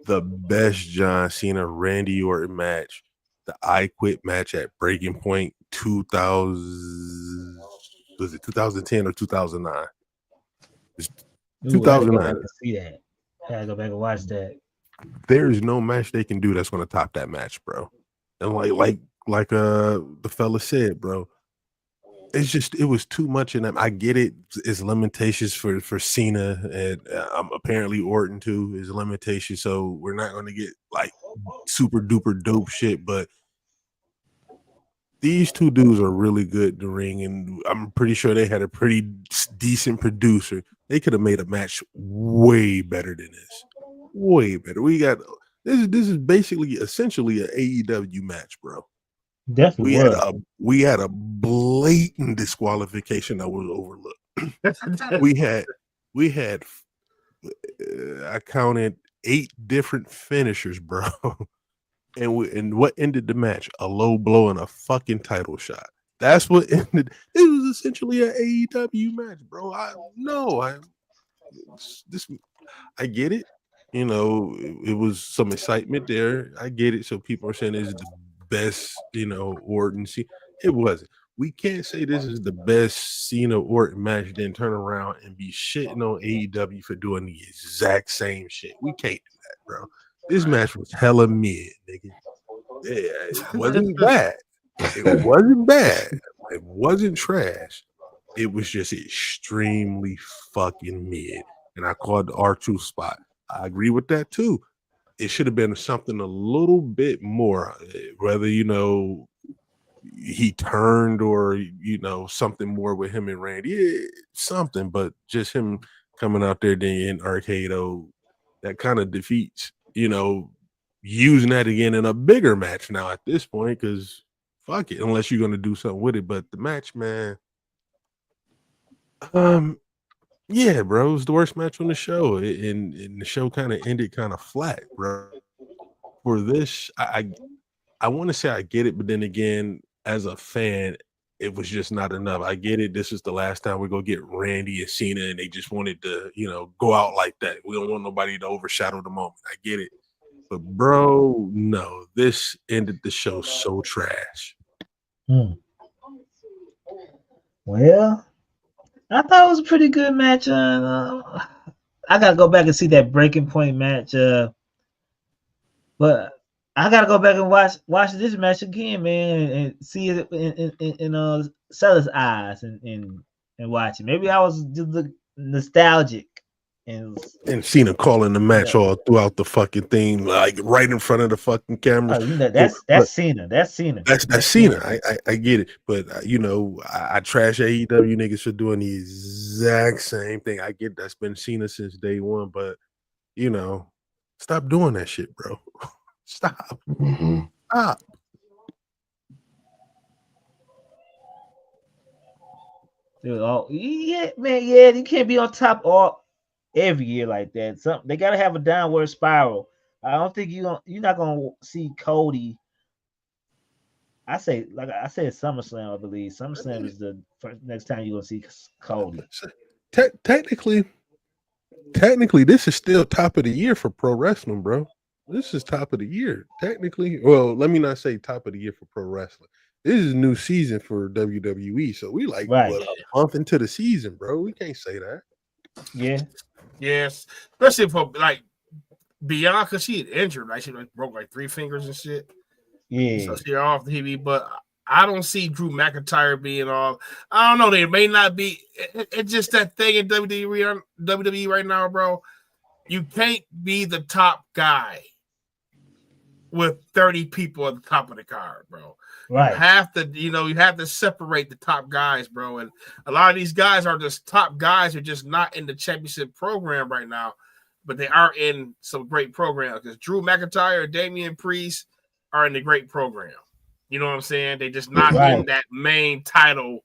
the best John Cena Randy Orton match, the I Quit match at Breaking Point 2000, was it 2010 or 2009? It's Ooh, I gotta go 2009. back and see that. I gotta go back and watch that. There's no match they can do that's going to top that match, bro. And like the fella said, bro, it was too much in them. I get it. It's limitations for Cena and apparently Orton too is limitations. So we're not going to get like super duper dope shit, but these two dudes are really good in the ring, and I'm pretty sure they had a pretty decent producer. They could have made a match way better than this. Way better. We got this is basically essentially an AEW match, bro. Definitely We had a blatant disqualification that was overlooked. we had I counted 8 different finishers, bro. And what ended the match? A low blow and a fucking title shot. That's what ended. It was essentially an AEW match, bro. I get it. You know, it was some excitement there. I get it. So people are saying this is the best, Orton. See, it wasn't. We can't say this is the best Cena Orton match, then turn around and be shitting on AEW for doing the exact same shit. We can't do that, bro. This match was hella mid, nigga. Yeah, it wasn't bad. It wasn't bad. It wasn't trash. It was just extremely fucking mid. And I called the R2 spot. I agree with that too. It should have been something a little bit more, whether he turned or something more with him and Randy, something. But just him coming out there in Arcado, that kind of defeats using that again in a bigger match now at this point, because fuck it, unless you're gonna do something with it. But the match, man, yeah, bro, it was the worst match on the show, and the show kind of ended kind of flat, bro. For this, I want to say I get it, but then again, as a fan, it was just not enough. I get it. This is the last time we're gonna get Randy and Cena, and they just wanted to, go out like that. We don't want nobody to overshadow the moment. I get it, but bro, no, this ended the show so trash. Well, I thought it was a pretty good match. I gotta go back and see that Breaking Point match. But I gotta go back and watch this match again, man, and see it in Sellers' eyes and watch it. Maybe I was just nostalgic and Cena calling the match all throughout the fucking thing, like right in front of the fucking camera. That's Cena. That's Cena. That's Cena. I get it, but I trash AEW niggas for doing the exact same thing. I get that's been Cena since day one, but stop doing that shit, bro. Stop. Stop. Yeah, man. Yeah, you can't be on top every year like that. They gotta have a downward spiral. I don't think you're not gonna see Cody. I said SummerSlam, I believe. SummerSlam is the next time you're gonna see Cody. Technically, this is still top of the year for pro wrestling, bro. This is top of the year. Technically, well, let me not say top of the year for pro wrestling. This is a new season for WWE, so we a month into the season, bro. We can't say that. Yeah. Yes, especially for like Bianca, she had injured, like she broke like 3 fingers and shit. Yeah, so she's off TV. But I don't see Drew McIntyre being off. I don't know. There may not be. It's just that thing in WWE right now, bro. You can't be the top guy with 30 people at the top of the card, bro. Right. You have to separate the top guys, bro. And a lot of these guys are just top guys who are just not in the championship program right now, but they are in some great programs. Because Drew McIntyre, Damian Priest are in the great program. You know what I'm saying? They just not in that main title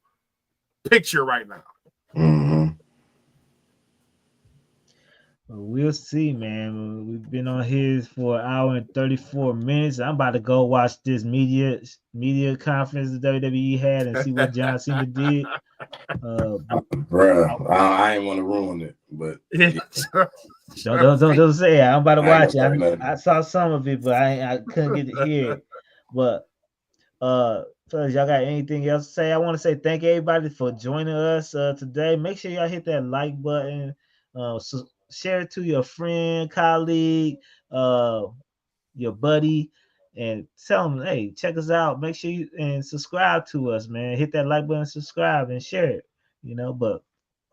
picture right now. Mm-hmm. We'll see, man. We've been on here for 1 hour and 34 minutes. I'm about to go watch this media conference that WWE had and see what John Cena did. Bruh, I ain't want to ruin it, but don't say it. I'm about to watch it. I saw some of it, but I couldn't get to hear it. But fellas, y'all got anything else to say? I want to say thank everybody for joining us today. Make sure y'all hit that like button. Share it to your friend, colleague, your buddy, and tell them, hey, check us out. Make sure you and subscribe to us, man. Hit that like button, subscribe, and share it. But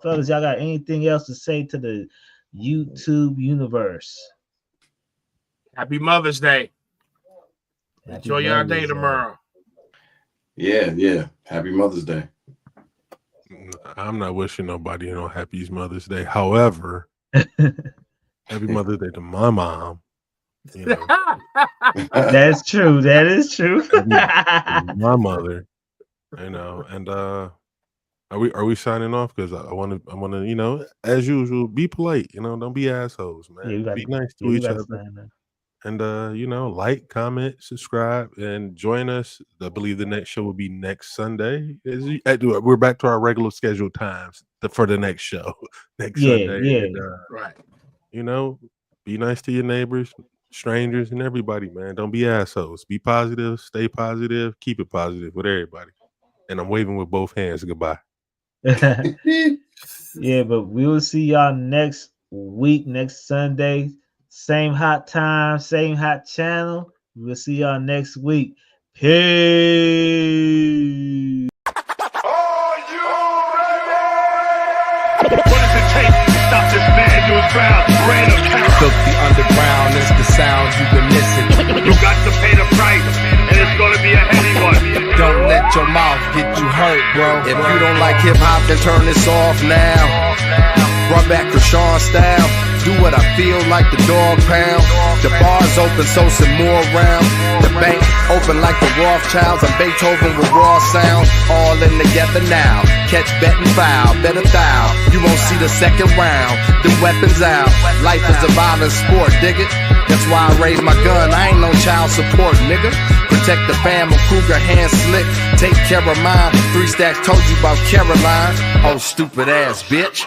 fellas, y'all got anything else to say to the YouTube universe? Happy Mother's Day. Enjoy your day tomorrow. Yeah. Happy Mother's Day. I'm not wishing nobody happy Mother's Day. However, happy Mother's Day to my mom. That's true. That is true. My mother. And are we signing off? Because I want to, as usual, be polite. Don't be assholes, man. Be nice to each other. And like, comment, subscribe, and join us. I believe the next show will be next Sunday. We're back to our regular scheduled times for the next show next Sunday. Yeah. And, right. Be nice to your neighbors, strangers, and everybody, man. Don't be assholes. Be positive, stay positive, keep it positive with everybody. And I'm waving with both hands. Goodbye. Yeah, but we will see y'all next week, next Sunday. Same hot time, same hot channel. We'll see y'all next week. Peace. What does it take to stop this man to his ground? Reign of terror. Look, the underground is the sound you've been missing. You got to pay the price, and it's gonna be a heavy one. Don't let your mouth get you hurt, bro. If you don't like hip hop, then turn this off now. Run back to Sean style. Do what I feel like the dog pound. The bar's open, so some more rounds. The bank open like the Rothschilds. I'm Beethoven with raw sound. All in together now. Catch, bet, and foul. Bet a thou. You won't see the second round. Them weapons out. Life is a violent sport, dig it? That's why I raise my gun. I ain't no child support, nigga. Protect the fam, a Kruger hand slick. Take care of mine. 3 stacks told you about Caroline. Oh, stupid ass bitch.